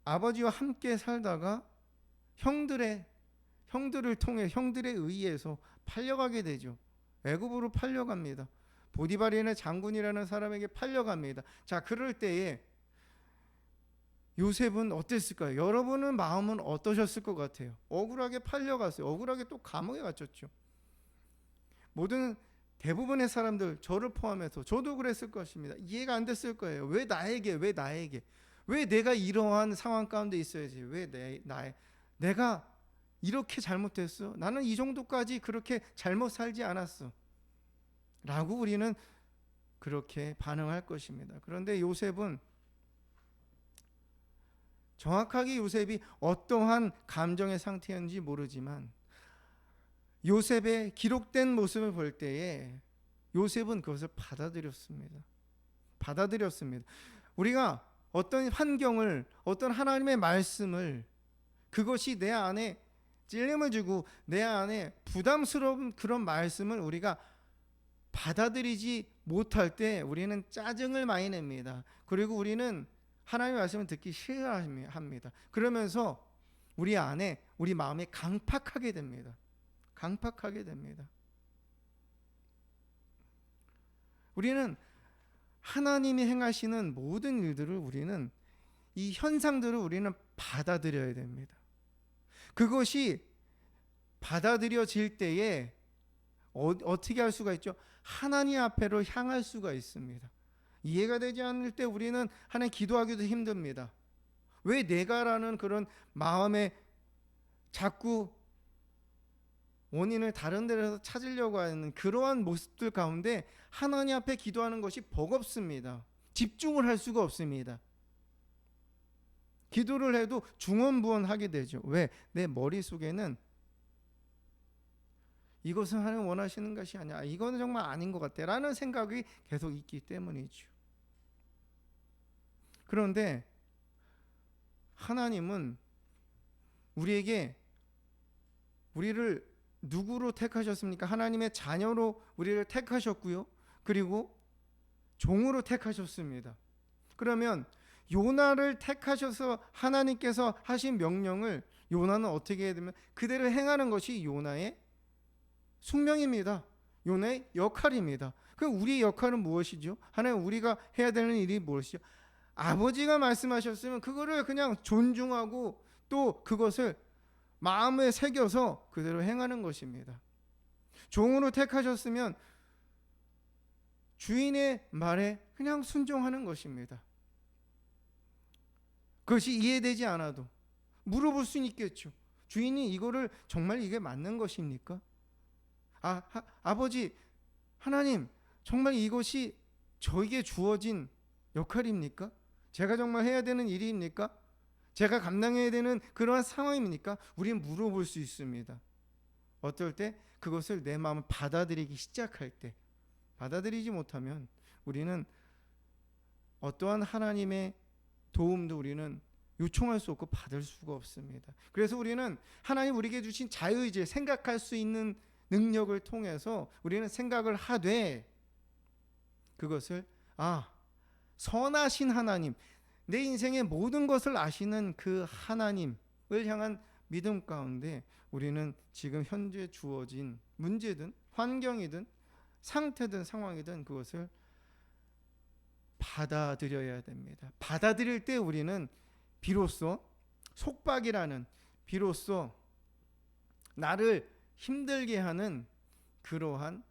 아버지와 함께 살다가 형들을 통해, 형들에 의해서 팔려가게 되죠. 애굽으로 팔려갑니다. 보디발이라는 장군이라는 사람에게 팔려갑니다. 자, 그럴 때에 요셉은 어땠을까요? 여러분은 마음은 어떠셨을 것 같아요? 억울하게 팔려갔어요. 억울하게 또 감옥에 갇혔죠. 대부분의 사람들, 저를 포함해서 저도 그랬을 것입니다. 이해가 안 됐을 거예요. 왜 나에게? 왜 내가 이러한 상황 가운데 있어야지? 왜 내가 이렇게 잘못했어? 나는 이 정도까지 그렇게 잘못 살지 않았어 라고 우리는 그렇게 반응할 것입니다. 그런데 요셉은 정확하게 요셉이 어떠한 감정의 상태였는지 모르지만 요셉의 기록된 모습을 볼 때에 요셉은 그것을 받아들였습니다. 우리가 어떤 환경을, 어떤 하나님의 말씀을, 그것이 내 안에 찔림을 주고 내 안에 부담스러운 그런 말씀을 우리가 받아들이지 못할 때 우리는 짜증을 많이 냅니다. 그리고 우리는 하나님의 말씀을 듣기 싫어합니다. 그러면서 우리 안에, 우리 마음이 강팍하게 됩니다. 우리는 하나님이 행하시는 모든 일들을, 우리는 이 현상들을 우리는 받아들여야 됩니다. 그것이 받아들여질 때에 어떻게 할 수가 있죠? 하나님 앞에로 향할 수가 있습니다. 이해가 되지 않을 때 우리는 하나님 기도하기도 힘듭니다. 왜 내가라는 그런 마음에 자꾸 원인을 다른 데서 찾으려고 하는 그러한 모습들 가운데 하나님 앞에 기도하는 것이 버겁습니다. 집중을 할 수가 없습니다. 기도를 해도 중언부언하게 되죠. 왜? 내 머릿속에는 이것은 하나님 원하시는 것이 아니야, 이거는 정말 아닌 것 같아 라는 생각이 계속 있기 때문이죠. 그런데 하나님은 우리에게 우리를 누구로 택하셨습니까? 하나님의 자녀로 우리를 택하셨고요, 그리고 종으로 택하셨습니다. 그러면 요나를 택하셔서 하나님께서 하신 명령을 요나는 어떻게 해야 되면 그대로 행하는 것이 요나의 숙명입니다. 요나의 역할입니다. 그럼 우리의 역할은 무엇이죠? 하나님, 우리가 해야 되는 일이 무엇이죠? 아버지가 말씀하셨으면 그거를 그냥 존중하고 또 그것을 마음에 새겨서 그대로 행하는 것입니다. 종으로 택하셨으면 주인의 말에 그냥 순종하는 것입니다. 그것이 이해되지 않아도 물어볼 수는 있겠죠. 주인이 이거를 정말 이게 맞는 것입니까? 아버지 하나님, 정말 이것이 저에게 주어진 역할입니까? 제가 정말 해야 되는 일입니까? 제가 감당해야 되는 그러한 상황입니까? 우리는 물어볼 수 있습니다. 어떨 때 그것을 내 마음을 받아들이기 시작할 때, 받아들이지 못하면 우리는 어떠한 하나님의 도움도 우리는 요청할 수 없고 받을 수가 없습니다. 그래서 우리는 하나님 우리에게 주신 자유의지, 생각할 수 있는 능력을 통해서 우리는 생각을 하되 그것을 선하신 하나님, 내 인생의 모든 것을 아시는 그 하나님을 향한 믿음 가운데 우리는 지금 현재 주어진 문제든 환경이든 상태든 상황이든 그것을 받아들여야 됩니다. 받아들일 때 우리는 비로소 속박이라는, 비로소 나를 힘들게 하는 그러한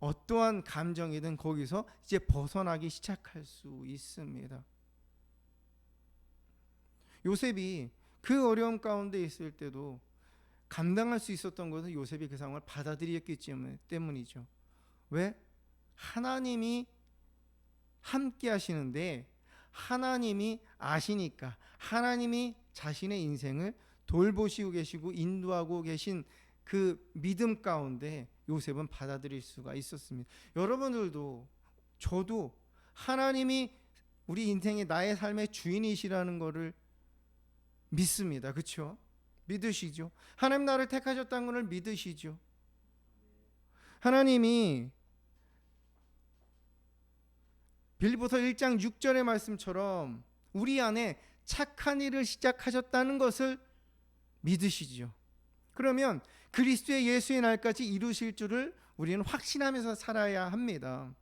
어떠한 감정이든 거기서 이제 벗어나기 시작할 수 있습니다. 요셉이 그 어려움 가운데 있을 때도 감당할 수 있었던 것은 요셉이 그 상황을 받아들였기 때문이죠. 왜? 하나님이 함께 하시는데 하나님이 아시니까, 하나님이 자신의 인생을 돌보시고 계시고 인도하고 계신 그 믿음 가운데 요셉은 받아들일 수가 있었습니다. 여러분들도 저도 하나님이 우리 인생의 나의 삶의 주인이시라는 것을 믿습니다. 그렇죠? 믿으시죠? 하나님 나를 택하셨다는 것을 믿으시죠? 하나님이 빌립보서 1장 6절의 말씀처럼 우리 안에 착한 일을 시작하셨다는 것을 믿으시죠? 그러면 그리스도의 예수의 날까지 이루실 줄을 우리는 확신하면서 살아야 합니다.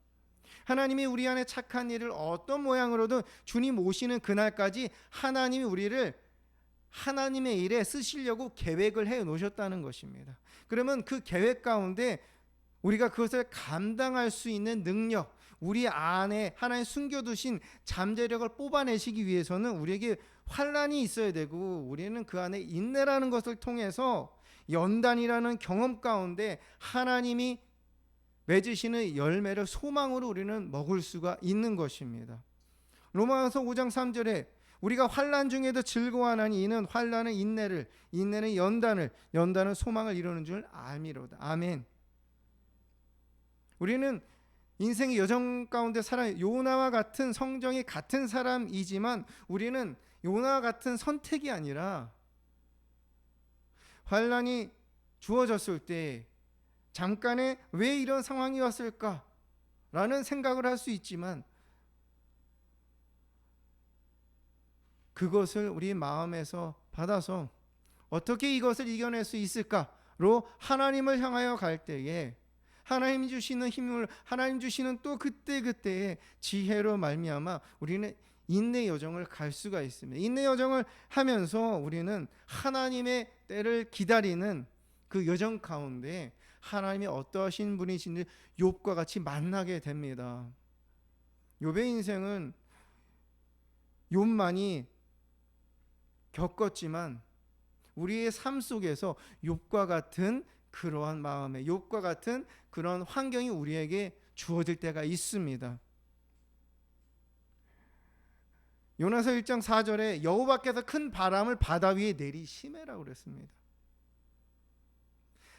하나님이 우리 안에 착한 일을 어떤 모양으로든 주님 오시는 그날까지 하나님이 우리를 하나님의 일에 쓰시려고 계획을 해 놓으셨다는 것입니다. 그러면 그 계획 가운데 우리가 그것을 감당할 수 있는 능력, 우리 안에 하나님 숨겨두신 잠재력을 뽑아내시기 위해서는 우리에게 환난이 있어야 되고, 우리는 그 안에 인내라는 것을 통해서 연단이라는 경험 가운데 하나님이 맺으시는 열매를 소망으로 우리는 먹을 수가 있는 것입니다. 로마서 5장 3절에 우리가 환난 중에도 즐거워하나니 이는 환난은 인내를, 인내는 연단을, 연단은 소망을 이루는 줄 알미로다. 아멘. 우리는 인생의 여정 가운데 살아 요나와 같은 성정이 같은 사람이지만 우리는 요나와 같은 선택이 아니라 환난이 주어졌을 때 잠깐의 왜 이런 상황이 왔을까? 라는 생각을 할 수 있지만 그것을 우리 마음에서 받아서 어떻게 이것을 이겨낼 수 있을까로 하나님을 향하여 갈 때에 하나님 주시는 힘을, 하나님 주시는 또 그때그때의 지혜로 말미암아 우리는 인내 여정을 갈 수가 있습니다. 인내 여정을 하면서 우리는 하나님의 때를 기다리는 그 여정 가운데 하나님이 어떠하신 분이신지 욥과 같이 만나게 됩니다. 욥의 인생은 욥만이 겪었지만 우리의 삶 속에서 욥과 같은 그러한 마음에 욥과 같은 그런 환경이 우리에게 주어질 때가 있습니다. 요나서 1장 4절에 여호와께서 큰 바람을 바다 위에 내리시매라고 그랬습니다.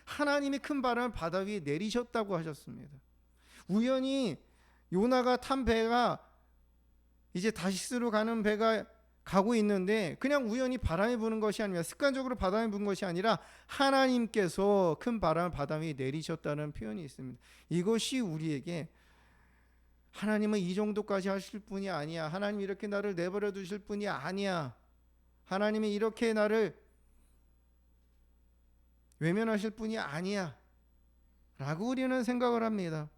하나님이 큰 바람을 바다 위에 내리셨다고 하셨습니다. 우연히 요나가 탄 배가 이제 다시스로 가는 배가 가고 있는데 그냥 우연히 바람이 부는 것이 아니라 습관적으로 바람이 부는 것이 아니라 하나님께서 큰 바람을 바다 위에 내리셨다는 표현이 있습니다. 이것이 우리에게 하나님은 이 정도까지 하실 분이 아니야. 하나님 이렇게 나를 내버려 두실 분이 아니야. 하나님이 이렇게 나를 외면하실 분이 아니야 라고 우리는 생각을 합니다.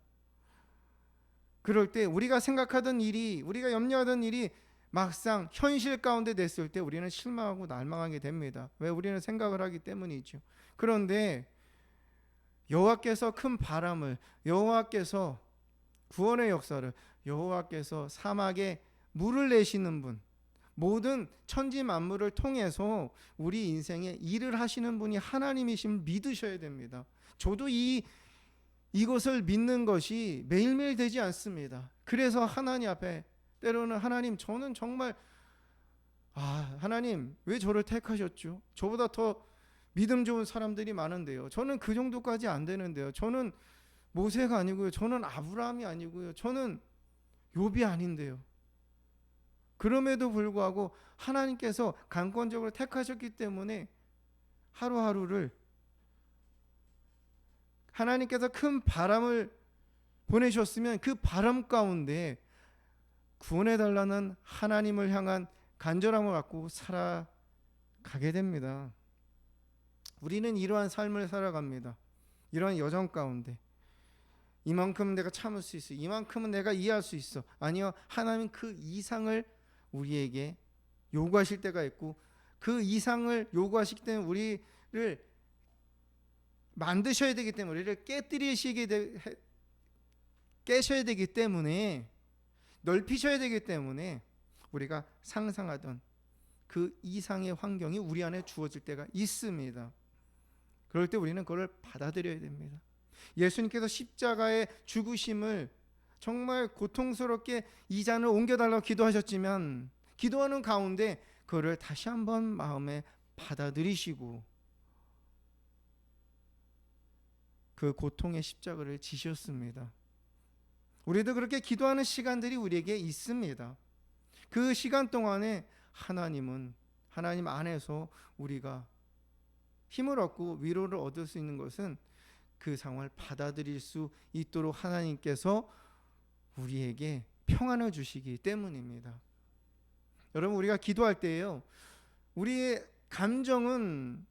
그럴 때 우리가 생각하던 일이, 우리가 염려하던 일이 막상 현실 가운데 됐을 때 우리는 실망하고 날망하게 됩니다. 왜? 우리는 생각을 하기 때문이죠. 그런데 여호와께서 큰 바람을, 여호와께서 구원의 역사를, 여호와께서 사막에 물을 내시는 분, 모든 천지 만물을 통해서 우리 인생에 일을 하시는 분이 하나님이심을 믿으셔야 됩니다. 저도 이것을 믿는 것이 매일매일 되지 않습니다. 그래서 하나님 앞에 때로는 하나님, 저는 정말 하나님 왜 저를 택하셨죠? 저보다 더 믿음 좋은 사람들이 많은데요. 저는 그 정도까지 안 되는데요. 저는 모세가 아니고요. 저는 아브라함이 아니고요. 저는 욥이 아닌데요. 그럼에도 불구하고 하나님께서 강권적으로 택하셨기 때문에 하루하루를 하나님께서 큰 바람을 보내셨으면 그 바람 가운데 구원해달라는 하나님을 향한 간절함을 갖고 살아가게 됩니다. 우리는 이러한 삶을 살아갑니다. 이러한 여정 가운데 이만큼은 내가 참을 수 있어, 이만큼은 내가 이해할 수 있어. 아니요, 하나님은 그 이상을 우리에게 요구하실 때가 있고 그 이상을 요구하시기 때문에 우리를 만드셔야 되기 때문에, 우리를 깨셔야 되기 때문에, 넓히셔야 되기 때문에 우리가 상상하던 그 이상의 환경이 우리 안에 주어질 때가 있습니다. 그럴 때 우리는 그걸 받아들여야 됩니다. 예수님께서 십자가의 죽으심을 정말 고통스럽게 이 잔을 옮겨달라고 기도하셨지만 기도하는 가운데 그를 다시 한번 마음에 받아들이시고 그 고통의 십자가를 지셨습니다. 우리도 그렇게 기도하는 시간들이 우리에게 있습니다. 그 시간 동안에 하나님 안에서 우리가 힘을 얻고 위로를 얻을 수 있는 것은 그 상황을 받아들일 수 있도록 하나님께서 우리에게 평안을 주시기 때문입니다. 여러분, 우리가 기도할 때요, 우리의 감정은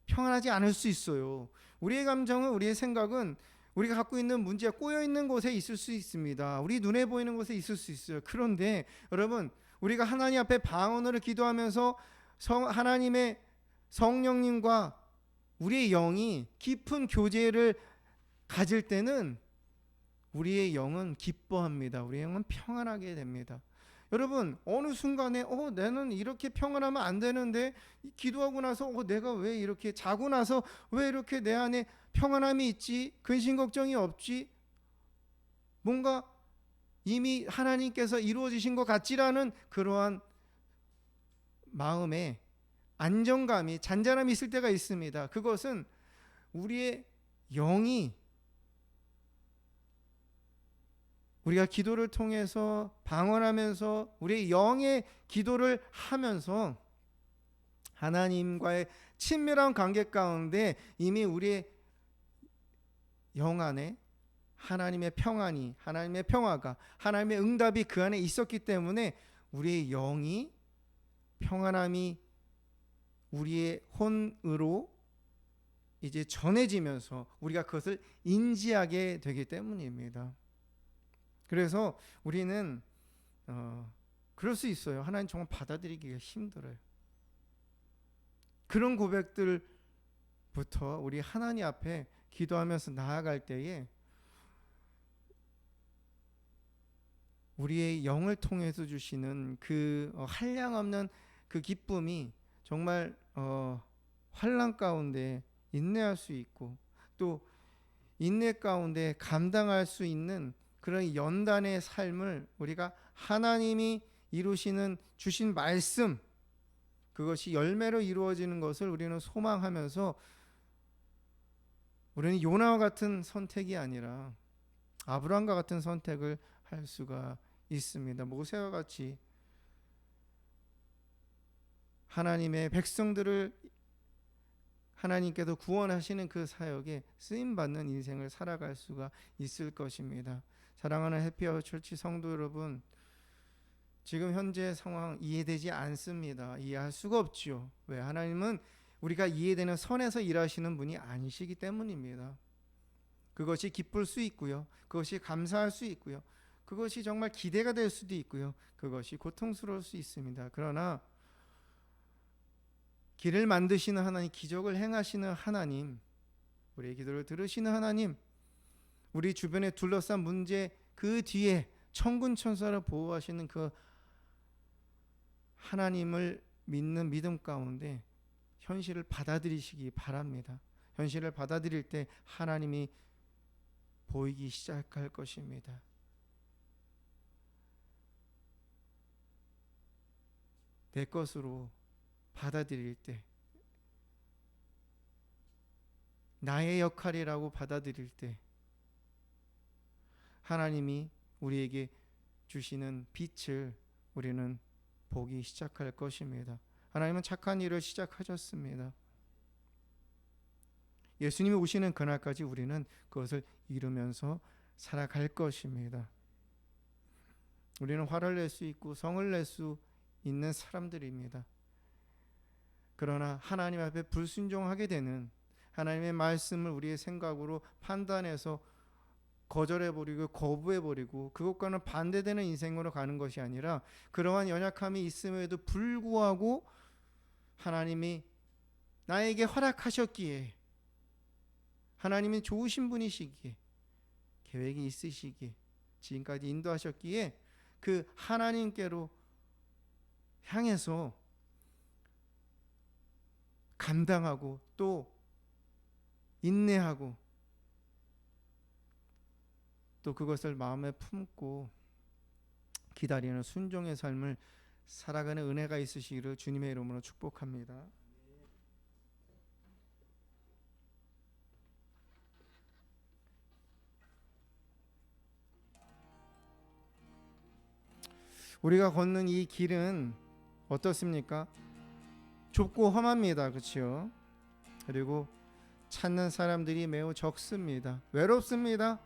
평안하지 않을 수 있어요. 우리의 감정은, 우리의 생각은 우리가 갖고 있는 문제가 꼬여 있는 곳에 있을 수 있습니다. 우리 눈에 보이는 곳에 있을 수 있어요. 그런데 여러분, 우리가 하나님 앞에 방언으로 기도하면서 하나님의 성령님과 우리의 영이 깊은 교제를 가질 때는 우리의 영은 기뻐합니다. 우리의 영은 평안하게 됩니다. 여러분, 어느 순간에 나는 이렇게 평안하면 안 되는데, 기도하고 나서 내가 왜 이렇게, 자고 나서 왜 이렇게 내 안에 평안함이 있지, 근심 걱정이 없지, 뭔가 이미 하나님께서 이루어지신 것 같지라는 그러한 마음에 안정감이, 잔잔함이 있을 때가 있습니다. 그것은 우리의 영이, 우리가 기도를 통해서 방언하면서 우리의 영의 기도를 하면서 하나님과의 친밀한 관계 가운데 이미 우리의 영 안에 하나님의 평안이, 하나님의 평화가, 하나님의 응답이 그 안에 있었기 때문에 우리의 영이 평안함이 우리의 혼으로 이제 전해지면서 우리가 그것을 인지하게 되기 때문입니다. 그래서 우리는 그럴 수 있어요. 하나님 정말 받아들이기가 힘들어요. 그런 고백들 우리 하나님 앞에 기도하면서 나아갈 때에 우리의 영을 통해서 주시는 그 한량없는 그 기쁨이 정말 환난 가운데 인내할 수 있고, 또 인내 가운데 감당할 수 있는 그런 연단의 삶을 우리가 하나님이 이루시는 주신 말씀, 그것이 열매로 이루어지는 것을 우리는 소망하면서, 우리는 요나와 같은 선택이 아니라 아브라함과 같은 선택을 할 수가 있습니다. 모세와 같이 하나님의 백성들을 하나님께서 구원하시는 그 사역에 쓰임받는 인생을 살아갈 수가 있을 것입니다. 사랑하는 해피아워 철치 성도 여러분, 지금 현재 상황 이해되지 않습니다. 이해할 수가 없지요. 왜? 하나님은 우리가 이해되는 선에서 일하시는 분이 아니시기 때문입니다. 그것이 기쁠 수 있고요, 그것이 감사할 수 있고요, 그것이 정말 기대가 될 수도 있고요, 그것이 고통스러울 수 있습니다. 그러나 길을 만드시는 하나님, 기적을 행하시는 하나님, 우리의 기도를 들으시는 하나님, 우리 주변에 둘러싼 문제 그 뒤에 천군 천사를 보호하시는 그 하나님을 믿는 믿음 가운데 현실을 받아들이시기 바랍니다. 현실을 받아들일 때 하나님이 보이기 시작할 것입니다. 내 것으로 받아들일 때, 나의 역할이라고 받아들일 때 하나님이 우리에게 주시는 빛을 우리는 보기 시작할 것입니다. 하나님은 착한 일을 시작하셨습니다. 예수님이 오시는 그날까지 우리는 그것을 이루면서 살아갈 것입니다. 우리는 화를 낼 수 있고 성을 낼 수 있는 사람들입니다. 그러나 하나님 앞에 불순종하게 되는, 하나님의 말씀을 우리의 생각으로 판단해서 거절해버리고 거부해버리고 그것과는 반대되는 인생으로 가는 것이 아니라, 그러한 연약함이 있음에도 불구하고 하나님이 나에게 허락하셨기에, 하나님이 좋으신 분이시기에, 계획이 있으시기에, 지금까지 인도하셨기에 그 하나님께로 향해서 감당하고 또 인내하고 또 그것을 마음에 품고 기다리는 순종의 삶을 살아가는 은혜가 있으시기를 주님의 이름으로 축복합니다. 우리가 걷는 이 길은 어떻습니까? 좁고 험합니다. 그렇죠? 그리고 찾는 사람들이 매우 적습니다. 외롭습니다.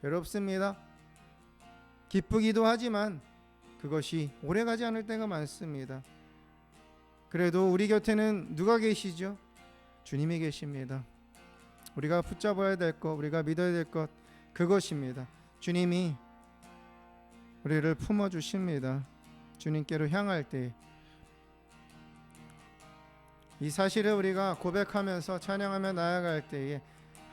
괴롭습니다. 기쁘기도 하지만 그것이 오래가지 않을 때가 많습니다. 그래도 우리 곁에는 누가 계시죠? 주님이 계십니다. 우리가 붙잡아야 될 것, 우리가 믿어야 될 것, 그것입니다. 주님이 우리를 품어주십니다. 주님께로 향할 때 이 사실을 우리가 고백하면서 찬양하며 나아갈 때에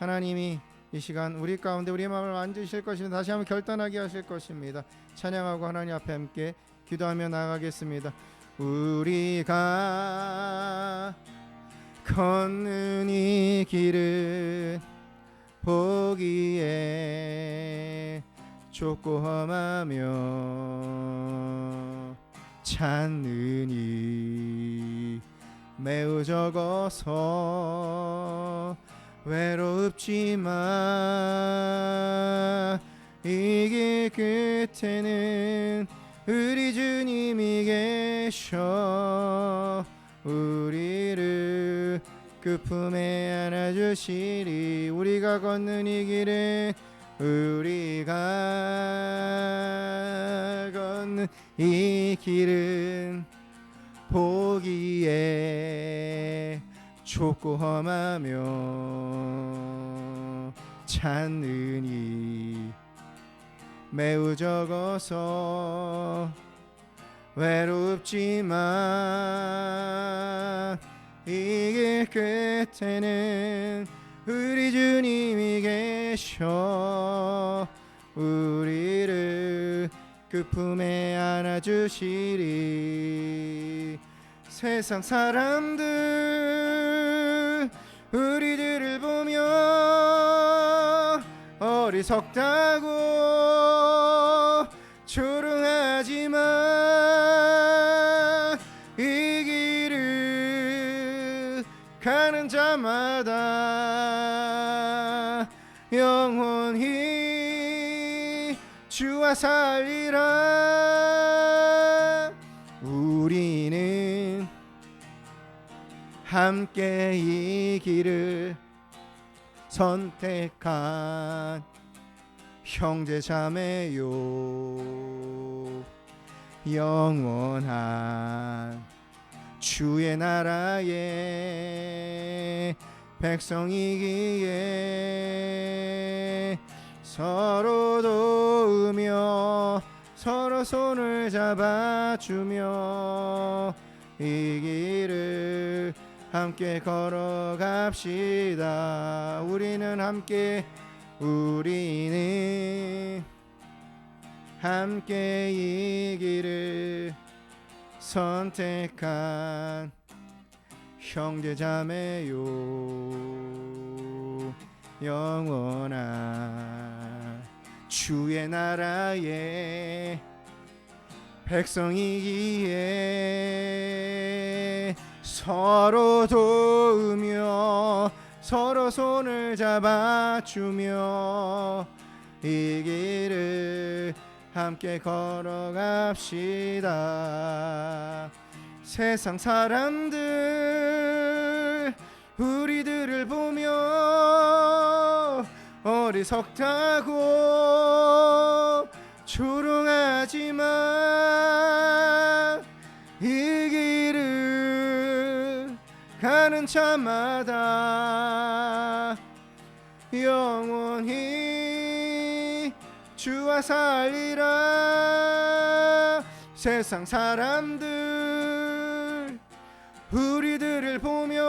하나님이 이 시간 우리 가운데 우리 마음을 만지실 것입니다. 다시 한번 결단하게 하실 것입니다. 찬양하고 하나님 앞에 함께 기도하며 나아가겠습니다. 우리가 걷는 이 길은 보기에 좁고 험하며 찾는 이 매우 적어서 외롭지만 이 길 끝에는 우리 주님이 계셔 우리를 그 품에 안아주시리. 우리가 걷는 이 길은 우리가 걷는 이 길은 보기에 좁고 험하며 찾는 이 매우 적어서 외롭지만 이 길 길 끝에는 우리 주님이 계셔 우리를 그 품에 안아주시리. 세상 사람들 우리들을 보며 어리석다고 조롱하지만 이 길을 가는 자마다 영원히 주와 살리라. 우리는 함께 이 길을 선택한 형제 자매요. 영원한 주의 나라의 백성이기에 서로 도우며 서로 손을 잡아주며 이 길을 함께 걸어갑시다. 우리는 함께 이 길을 선택한 형제 자매요. 영원한 주의 나라의 백성이기에 서로 도우며 서로 손을 잡아주며 이 길을 함께 걸어갑시다. 세상 사람들 우리들을 보며 어리석다고 조롱하지만 이 길을 가는 자마다 영원히 주와 살리라. 세상 사람들 우리들을 보며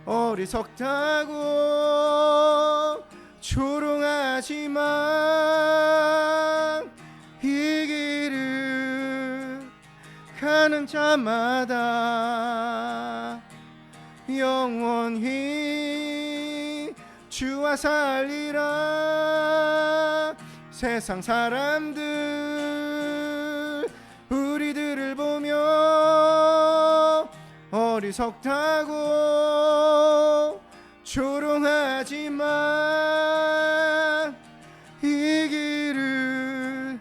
어리석다고 조롱하지만 이 길을 가는 자마다 영원히 주와 살리라. 세상 사람들 우리들을 보며 어리석다고 조롱하지만 이 길을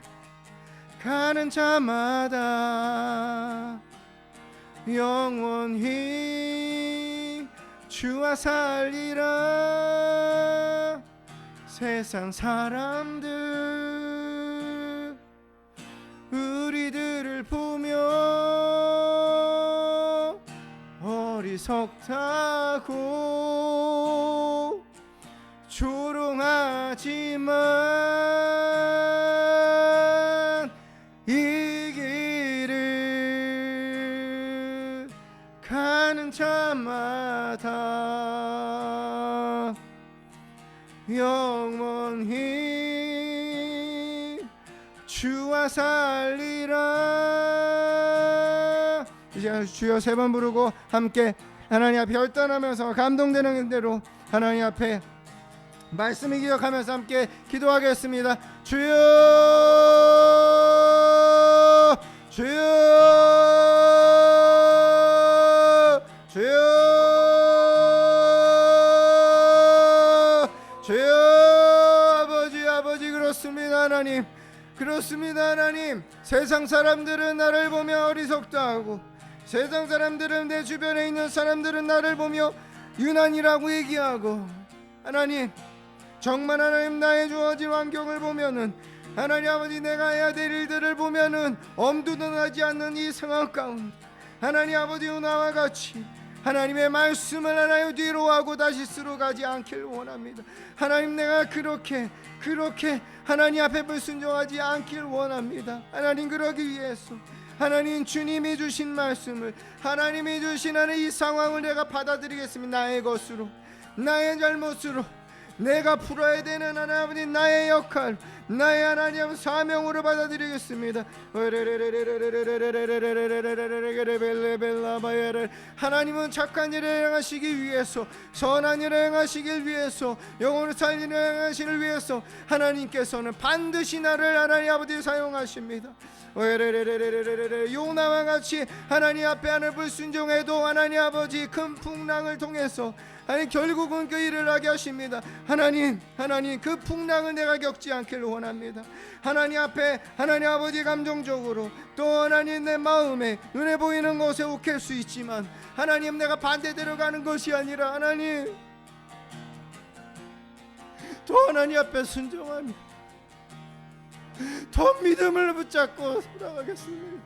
가는 자마다 영원히 주와 살리라. 세상 사람들 우리들을 보며 어리석다고 조롱하지만 이 길을 가는 자마다 영원히 주와 살리라. 이제 주여 세 번 부르고 함께 하나님 앞에 혈단하면서 감동되는 대로 하나님 앞에 말씀을 기억하면서 함께 기도하겠습니다. 주여 주여 주여 주여. 아버지 그렇습니다 하나님. 그렇습니다 하나님. 세상 사람들은 나를 보며 어리석다 하고 세상 사람들은 내 주변에 있는 사람들은 나를 보며 유난이라고 얘기하고 하나님 정말 하나님 나의 주어진 환경을 보면은 하나님 아버지 내가 해야 될 일들을 보면은 엄두도 나지 않는 이 상황 가운데 하나님 아버지 나와 같이 하나님의 말씀을 하나님 뒤로 하고 다시 쓰러 가지 않길 원합니다. 하나님 내가 그렇게 하나님 앞에 불순종하지 않길 원합니다. 하나님 그러기 위해서 하나님, 주님이 주신 말씀을, 하나님이 주신 이 상황을 내가 받아들이겠습니다. 나의 것으로, 나의 잘못으로, 내가 풀어야 되는 하나님 나의 역할, 나의 하나님 사명으로 받아들이겠습니다. 하나님은 착한 일을 행하시기 위해서, 선한 일을 행하시길 위해서, 영혼을 살리는 일을 행하시길 위해서 하나님께서는 반드시 나를 하나님 아버지 사용하십니다. 요나와 같이 하나님 앞에 하늘 불순종해도 하나님 아버지 큰 풍랑을 통해서 하나님 결국은 그 일을 하게 하십니다. 하나님 그 풍랑을 내가 겪지 않기를 원합니다. 하나님 앞에 하나님 아버지 감정적으로, 또 하나님 내 마음에 눈에 보이는 것에 욱할 수 있지만 하나님 내가 반대대로 가는 것이 아니라 하나님 또 하나님 앞에 순종하며 더 믿음을 붙잡고 살아가겠습니다.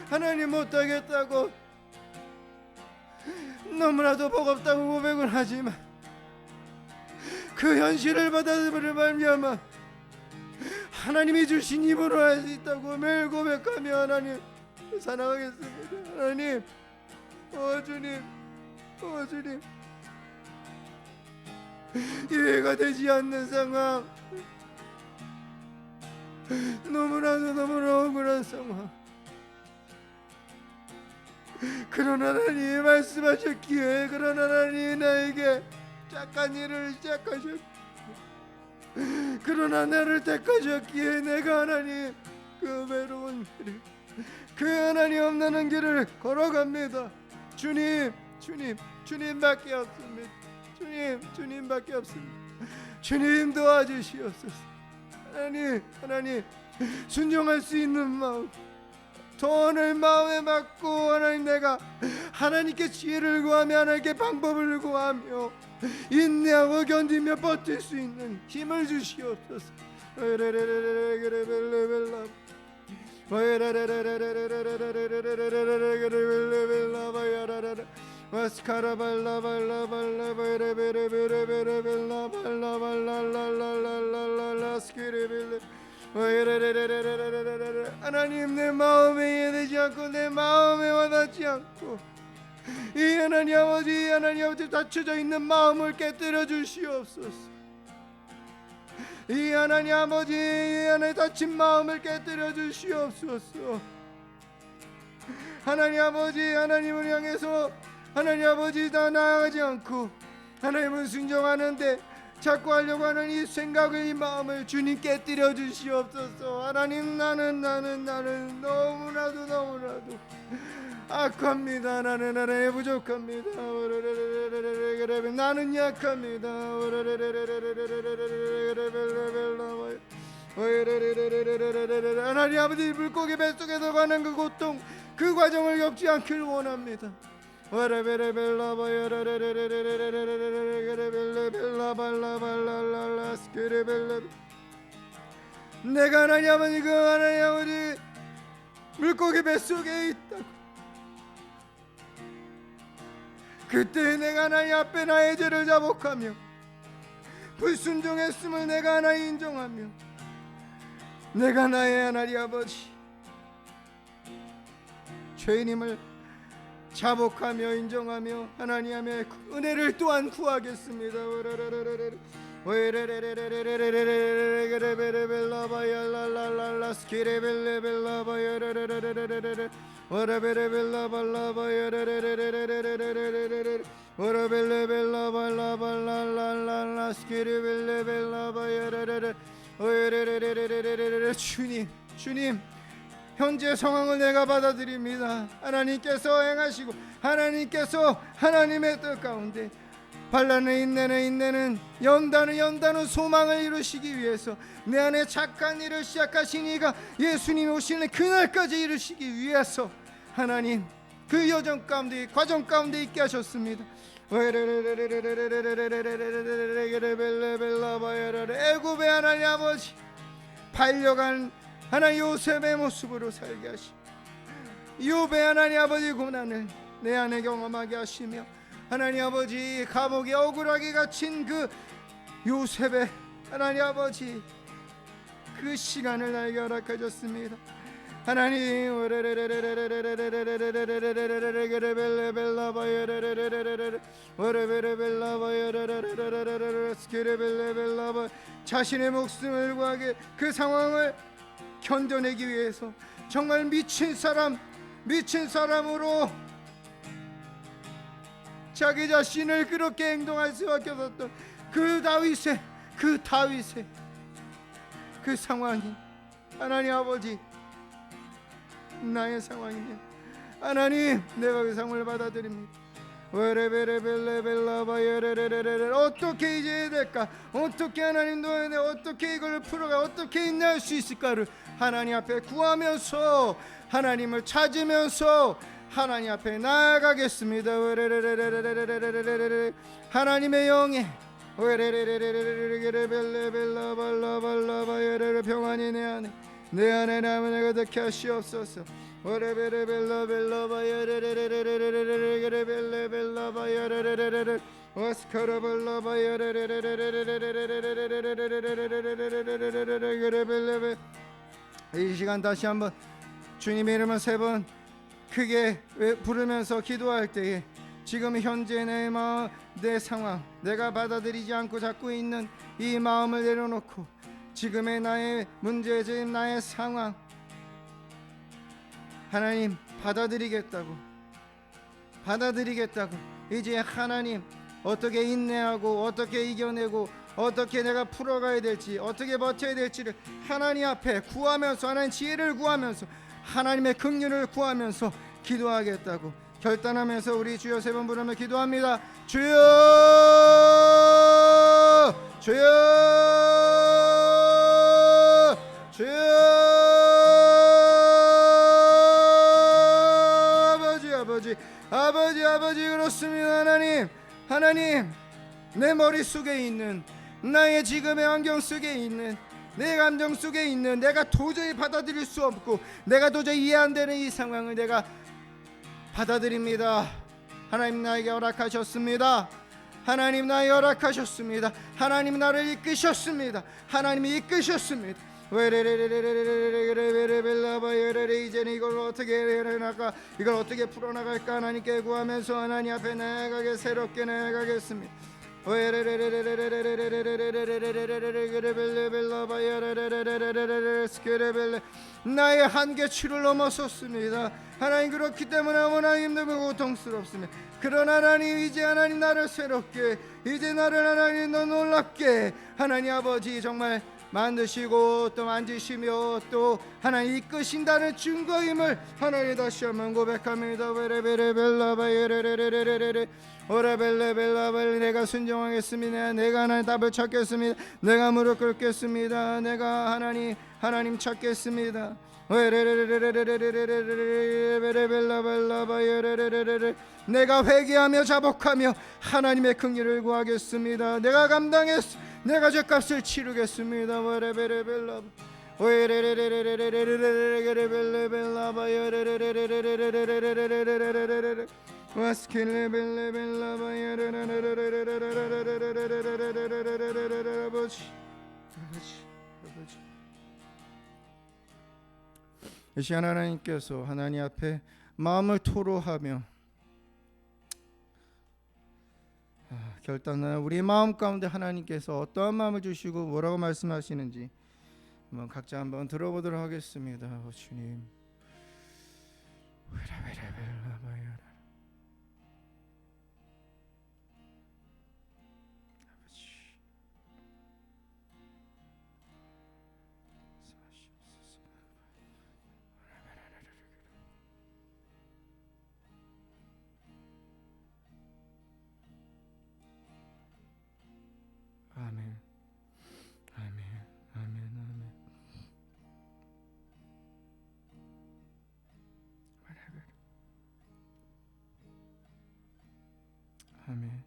하나님 못하겠다고 너무나도 버겁다고 고백을 하지만 그 현실을 받아들여 말미암아 하나님이 주신 힘으로 할 수 있다고 매일 고백하며 하나님 살아가겠습니다. 하나님, 주님, 주님, 이해가 되지 않는 상황, 너무나 억울한 상황, 그런 하나님이 말씀하셨기에, 그런 하나님이 나에게 착한 일을 시작하셨기에, 그러나 나를 택하셨기에 내가 하나님 그 외로운 길을, 그 하나님 없는 길을 걸어갑니다. 주님밖에 없습니다. 주님밖에 없습니다. 주님 도와주시옵소서. 하나님 순종할 수 있는 마음, 돈을 마음에 받고 하나님 내가 하나님께 지혜를 구하며 하나님께 방법을 구하며 인내하고 견디며 버틸 수 있는 힘을 주시옵소서. 하나님, 내 마음에 이해되지 않고 내 마음에 와닿지 않고 이 하나님 아버지 닫혀져 있는 마음을 깨뜨려 주시옵소서. 이 하나님 아버지 닫힌 마음을 깨뜨려 주시옵소서. 하나님 아버지, 하나님을 향해서 하나님 아버지 다 나아가지 않고 하나님을 순종하는데 자꾸 하려고 하는 이 생각을, 이 마음을 주님 깨뜨려 주시옵소서. 하나님, 나는 너무나도 악합니다. 나는 부족합니다. 나는 약합니다. 하나님 아버지, 물고기 뱃속에서 가는 그 고통, 그 과정을 겪지 않기를 원합니다. 내가 하나님 아버지 그 하나님 아버지 물고기 뱃속에 있다고, 그때 내가 하나님 앞에 나의 죄를 자복하며 불순종했음을 내가 하나님 인정하며 내가 나의 하나님 아버지 죄인임을 자복하며 인정하며 하나님의 은혜를 또한 구하겠습니다. 주님, 현재 상황을 내가 받아들입니다. 하나님께서 행하시고 하나님께서 하나님의 뜻 가운데 반란의 인내는 연단은 소망을 이루시기 위해서 내 안에 착한 일을 시작하신 이가 예수님이 오시는 그날까지 이루시기 위해서 하나님 그 여정 가운데, 과정 가운데 있게 하셨습니다. 애굽의 하나님 아버지 팔려간 하나님 요셉의 모습으로 살게 하시고 욥의 하나님 아버지 고난을 내 안에 경험하게 하시며 하나님 아버지 감옥에 억울하게 갇힌 그 요셉의 하나님 아버지 그 시간을 나에게 허락하셨습니다. 하나님, 자신의 목숨을 구하게 그 상황을 견뎌내기 위해서 정말 미친 사람으로 자기 자신을 그렇게 행동할 수밖에 없었던 그 다윗의 그 상황이 하나님 아버지 나의 상황이냐. 하나님, 내가 그 상황을 받아들입니다. 어떻게 이제 해야 될까? 어떻게 하나님 도와야 돼? 어떻게 이걸 풀어가? 어떻게 인내할 수 있을까를 하나님 앞에 구하면서 하나님을 찾으면서 하나님 앞에 나아가겠습니다. 하나님의 영에 평안이 내 안에 남은 거듭케 하시옵소서. 이 시간 다시 한번 주님의 이름을 세 번 크게 부르면서 기도할 때에 지금 현재 내 마음, 내 상황, 내가 받아들이지 않고 잡고 있는 이 마음을 내려놓고 지금의 나의 문제, 지금 나의 상황 하나님 받아들이겠다고 이제 하나님 어떻게 인내하고 어떻게 이겨내고 어떻게 내가 풀어가야 될지 어떻게 버텨야 될지를 하나님 앞에 구하면서 하나님 지혜를 구하면서 하나님의 긍휼을 구하면서 기도하겠다고 결단하면서 우리 주여 세 번 부르며 기도합니다. 주여 주여 주여. 아버지 그렇습니다. 하나님 내 머릿속에 있는 나의 지금의 환경 속에 있는 내 감정 속에 있는 내가 도저히 받아들일 수 없고 내가 도저히 이해 안 되는 이 상황을 내가 받아들입니다. 하나님 나에게 허락하셨습니다. 하나님 나에게 허락하셨습니다. 하나님 나를 이끄셨습니다. 하나님이 이끄셨습니다. 이제는 이걸 어떻게 해나가 이걸 어떻게 풀어나갈까 하나님께 구하면서 하나님 앞에 나아가게 새롭게 나아가겠습니다. 나의 한계치를 넘어섰습니다. 하나님 그렇기 때문에 너무나 힘들고 고통스럽습니다. 그러나 하나님 이제 하나님 나를 새롭게 이제 나를 하나님 너 놀랍게 하나님 아버지 정말 만드시고 또 만지시며 또 하나님 이끄신다는 증거임을 하나님 다시 한번 고백합니다. 내가 순종하겠습니다. 내가 하나님 답을 찾겠습니다. 내가 무릎 꿇겠습니다. 내가 하나님 찾겠습니다. 내가 회개하며 자복하며 하나님의 긍휼을 구하겠습니다. 내가 감당했어. 내가 죄값을 치르겠습니다. 이 시간 하나님께서 하나님 앞에 마음을 토로하며 결단하는 우리 마음 가운데 하나님께서 어떠한 마음을 주시고 뭐라고 말씀하시는지 한번 각자 한번 들어보도록 하겠습니다. 주님 아멘.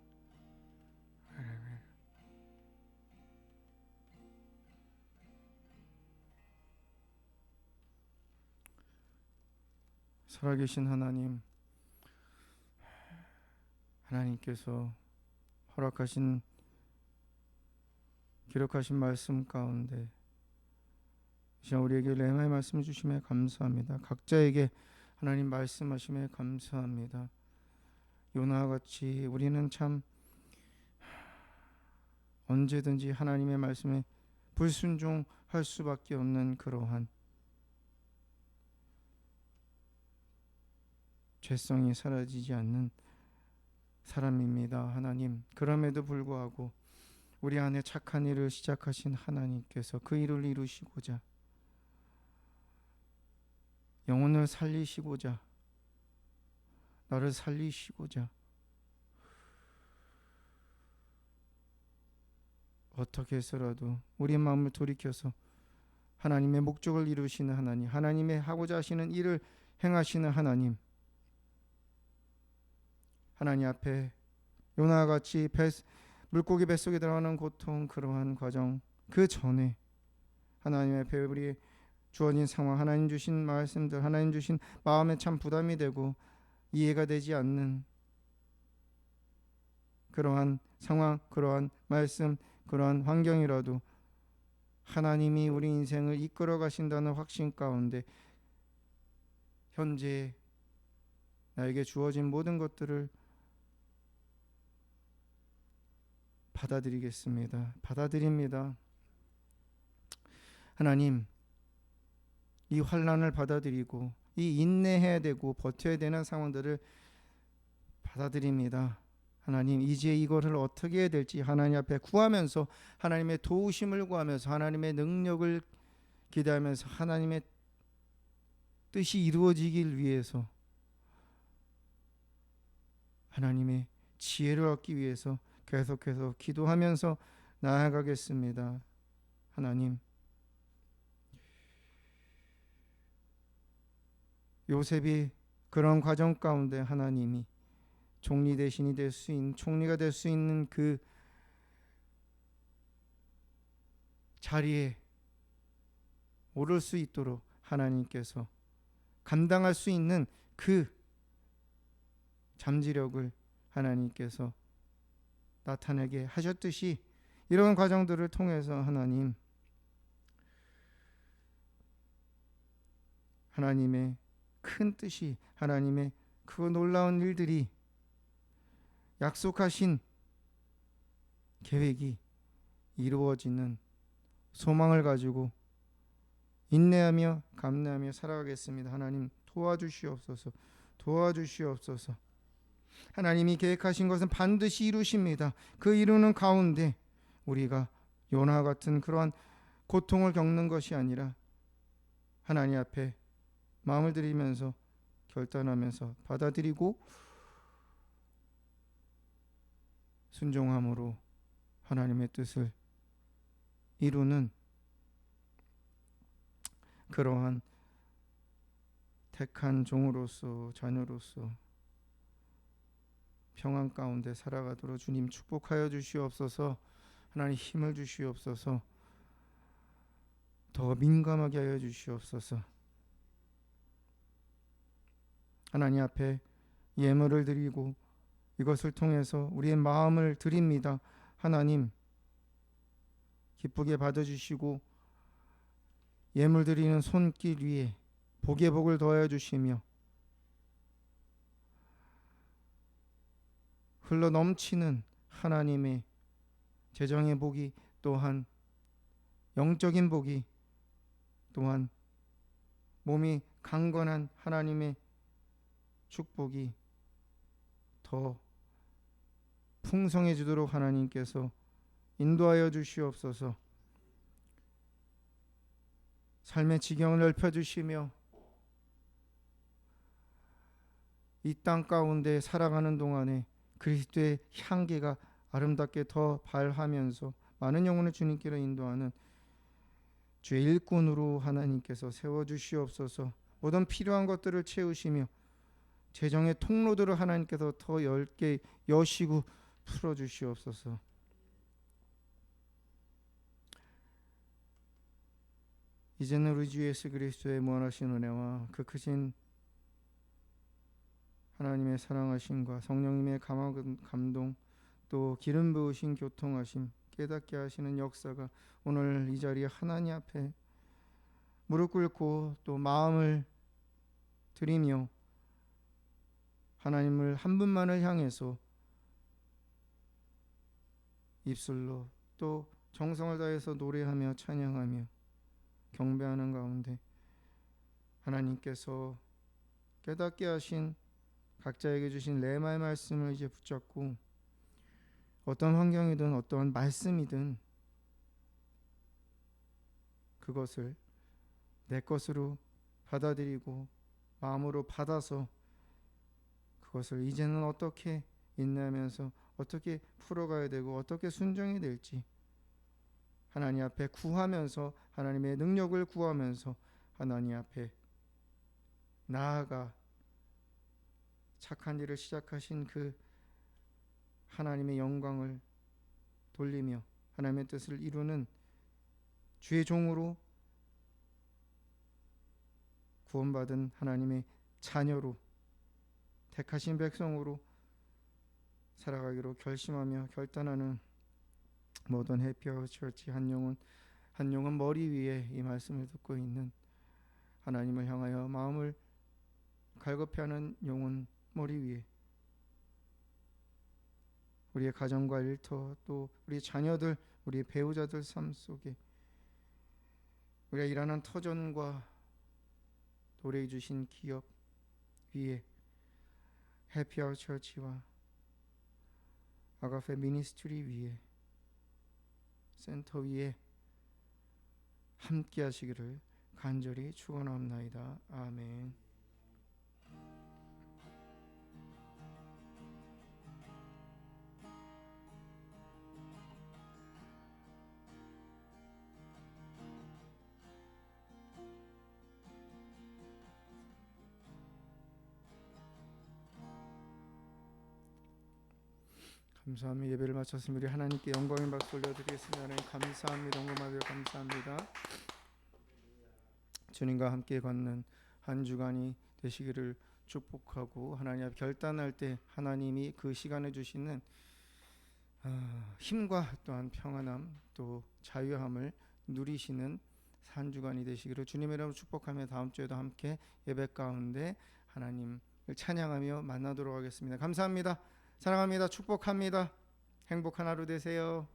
살아계신 하나님께서 허락하신 기록하신 말씀 가운데 시간 우리에게 레마의 말씀 주심에 감사합니다. 각자에게 하나님 말씀하심에 감사합니다. 요나와 같이 우리는 참 언제든지 하나님의 말씀에 불순종할 수밖에 없는 그러한 죄성이 사라지지 않는 사람입니다. 하나님, 그럼에도 불구하고 우리 안에 착한 일을 시작하신 하나님께서 그 일을 이루시고자, 영혼을 살리시고자, 나를 살리시고자 어떻게 해서라도 우리의 마음을 돌이켜서 하나님의 목적을 이루시는 하나님, 하나님의 하고자 하시는 일을 행하시는 하나님, 하나님 앞에 요나와 같이 물고기 뱃속에 들어가는 고통, 그러한 과정, 그 전에 하나님 앞에 우리 주어진 상황, 하나님 주신 말씀들, 하나님 주신 마음에 참 부담이 되고 이해가 되지 않는 그러한 상황, 그러한 말씀, 그러한 환경이라도 하나님이 우리 인생을 이끌어 가신다는 확신 가운데 현재 나에게 주어진 모든 것들을 받아들이겠습니다. 받아들입니다. 하나님, 이 환난을 받아들이고 이 인내해야 되고 버텨야 되는 상황들을 받아들입니다. 하나님, 이제 이거를 어떻게 해야 될지 하나님 앞에 구하면서 하나님의 도우심을 구하면서 하나님의 능력을 기대하면서 하나님의 뜻이 이루어지길 위해서 하나님의 지혜를 얻기 위해서 계속해서 기도하면서 나아가겠습니다. 하나님, 요셉이 그런 과정 가운데 하나님이 총리 대신이 될 수 있는, 총리가 될 수 있는 그 자리에 오를 수 있도록 하나님께서 감당할 수 있는 그 잠재력을 하나님께서 나타내게 하셨듯이 이런 과정들을 통해서 하나님의 큰 뜻이, 하나님의 그 놀라운 일들이, 약속하신 계획이 이루어지는 소망을 가지고 인내하며 감내하며 살아가겠습니다. 하나님 도와주시옵소서. 도와주시옵소서. 하나님이 계획하신 것은 반드시 이루십니다. 그 이루는 가운데 우리가 요나 같은 그러한 고통을 겪는 것이 아니라 하나님 앞에 마음을 들이면서 결단하면서 받아들이고 순종함으로 하나님의 뜻을 이루는 그러한 택한 종으로서, 자녀로서 평안 가운데 살아가도록 주님 축복하여 주시옵소서. 하나님 힘을 주시옵소서. 더 민감하게 하여 주시옵소서. 하나님 앞에 예물을 드리고 이것을 통해서 우리의 마음을 드립니다. 하나님 기쁘게 받아주시고 예물 드리는 손길 위에 복의 복을 더하여 주시며 흘러 넘치는 하나님의 재정의 복이, 또한 영적인 복이, 또한 몸이 강건한 하나님의 축복이 더 풍성해지도록 하나님께서 인도하여 주시옵소서. 삶의 지경을 넓혀주시며 이 땅 가운데 살아가는 동안에 그리스도의 향기가 아름답게 더 발하면서 많은 영혼을 주님께로 인도하는 주의 일꾼으로 하나님께서 세워주시옵소서. 모든 필요한 것들을 채우시며 재정의 통로들을 하나님께서 더 넓게 여시고 풀어주시옵소서. 이제는 우리 주 예수 그리스도의 무한하신 은혜와 그 크신 하나님의 사랑하심과 성령님의 감동, 또 기름 부으신 교통하심, 깨닫게 하시는 역사가 오늘 이 자리에 하나님 앞에 무릎 꿇고 또 마음을 드리며 하나님을 한 분만을 향해서 입술로 또 정성을 다해서 노래하며 찬양하며 경배하는 가운데 하나님께서 깨닫게 하신 각자에게 주신 레마의 말씀을 이제 붙잡고 어떤 환경이든 어떤 말씀이든 그것을 내 것으로 받아들이고 마음으로 받아서 그것을 이제는 어떻게 인내하면서 어떻게 풀어가야 되고 어떻게 순종해야 될지 하나님 앞에 구하면서 하나님의 능력을 구하면서 하나님 앞에 나아가 착한 일을 시작하신 그 하나님의 영광을 돌리며 하나님의 뜻을 이루는 주의 종으로 구원받은 하나님의 자녀로 택하신 백성으로 살아가기로 결심하며 결단하는 모든 해피아워 처치 한 영혼 머리 위에 이 말씀을 듣고 있는 하나님을 향하여 마음을 갈급해하는 영혼 머리 위에 우리의 가정과 일터 또 우리 자녀들 우리 배우자들 삶 속에 우리가 일하는 터전과 노래해 주신 기업 위에 해피아워 처치와 아가페 미니스트리 위에 센터 위에 함께 하시기를 간절히 축원합나이다. 아멘. 감사합니다. 예배를 마쳤으면 우리 하나님께 영광의 박수 올려드리겠습니다. 하나님 감사합니다. 영광하며 감사합니다. 주님과 함께 걷는 한 주간이 되시기를 축복하고 하나님 앞에 결단할 때 하나님이 그 시간에 주시는 힘과 또한 평안함 또 자유함을 누리시는 한 주간이 되시기를 주님의 이름으로 축복하며 다음 주에도 함께 예배 가운데 하나님을 찬양하며 만나도록 하겠습니다. 감사합니다. 사랑합니다. 축복합니다. 행복한 하루 되세요.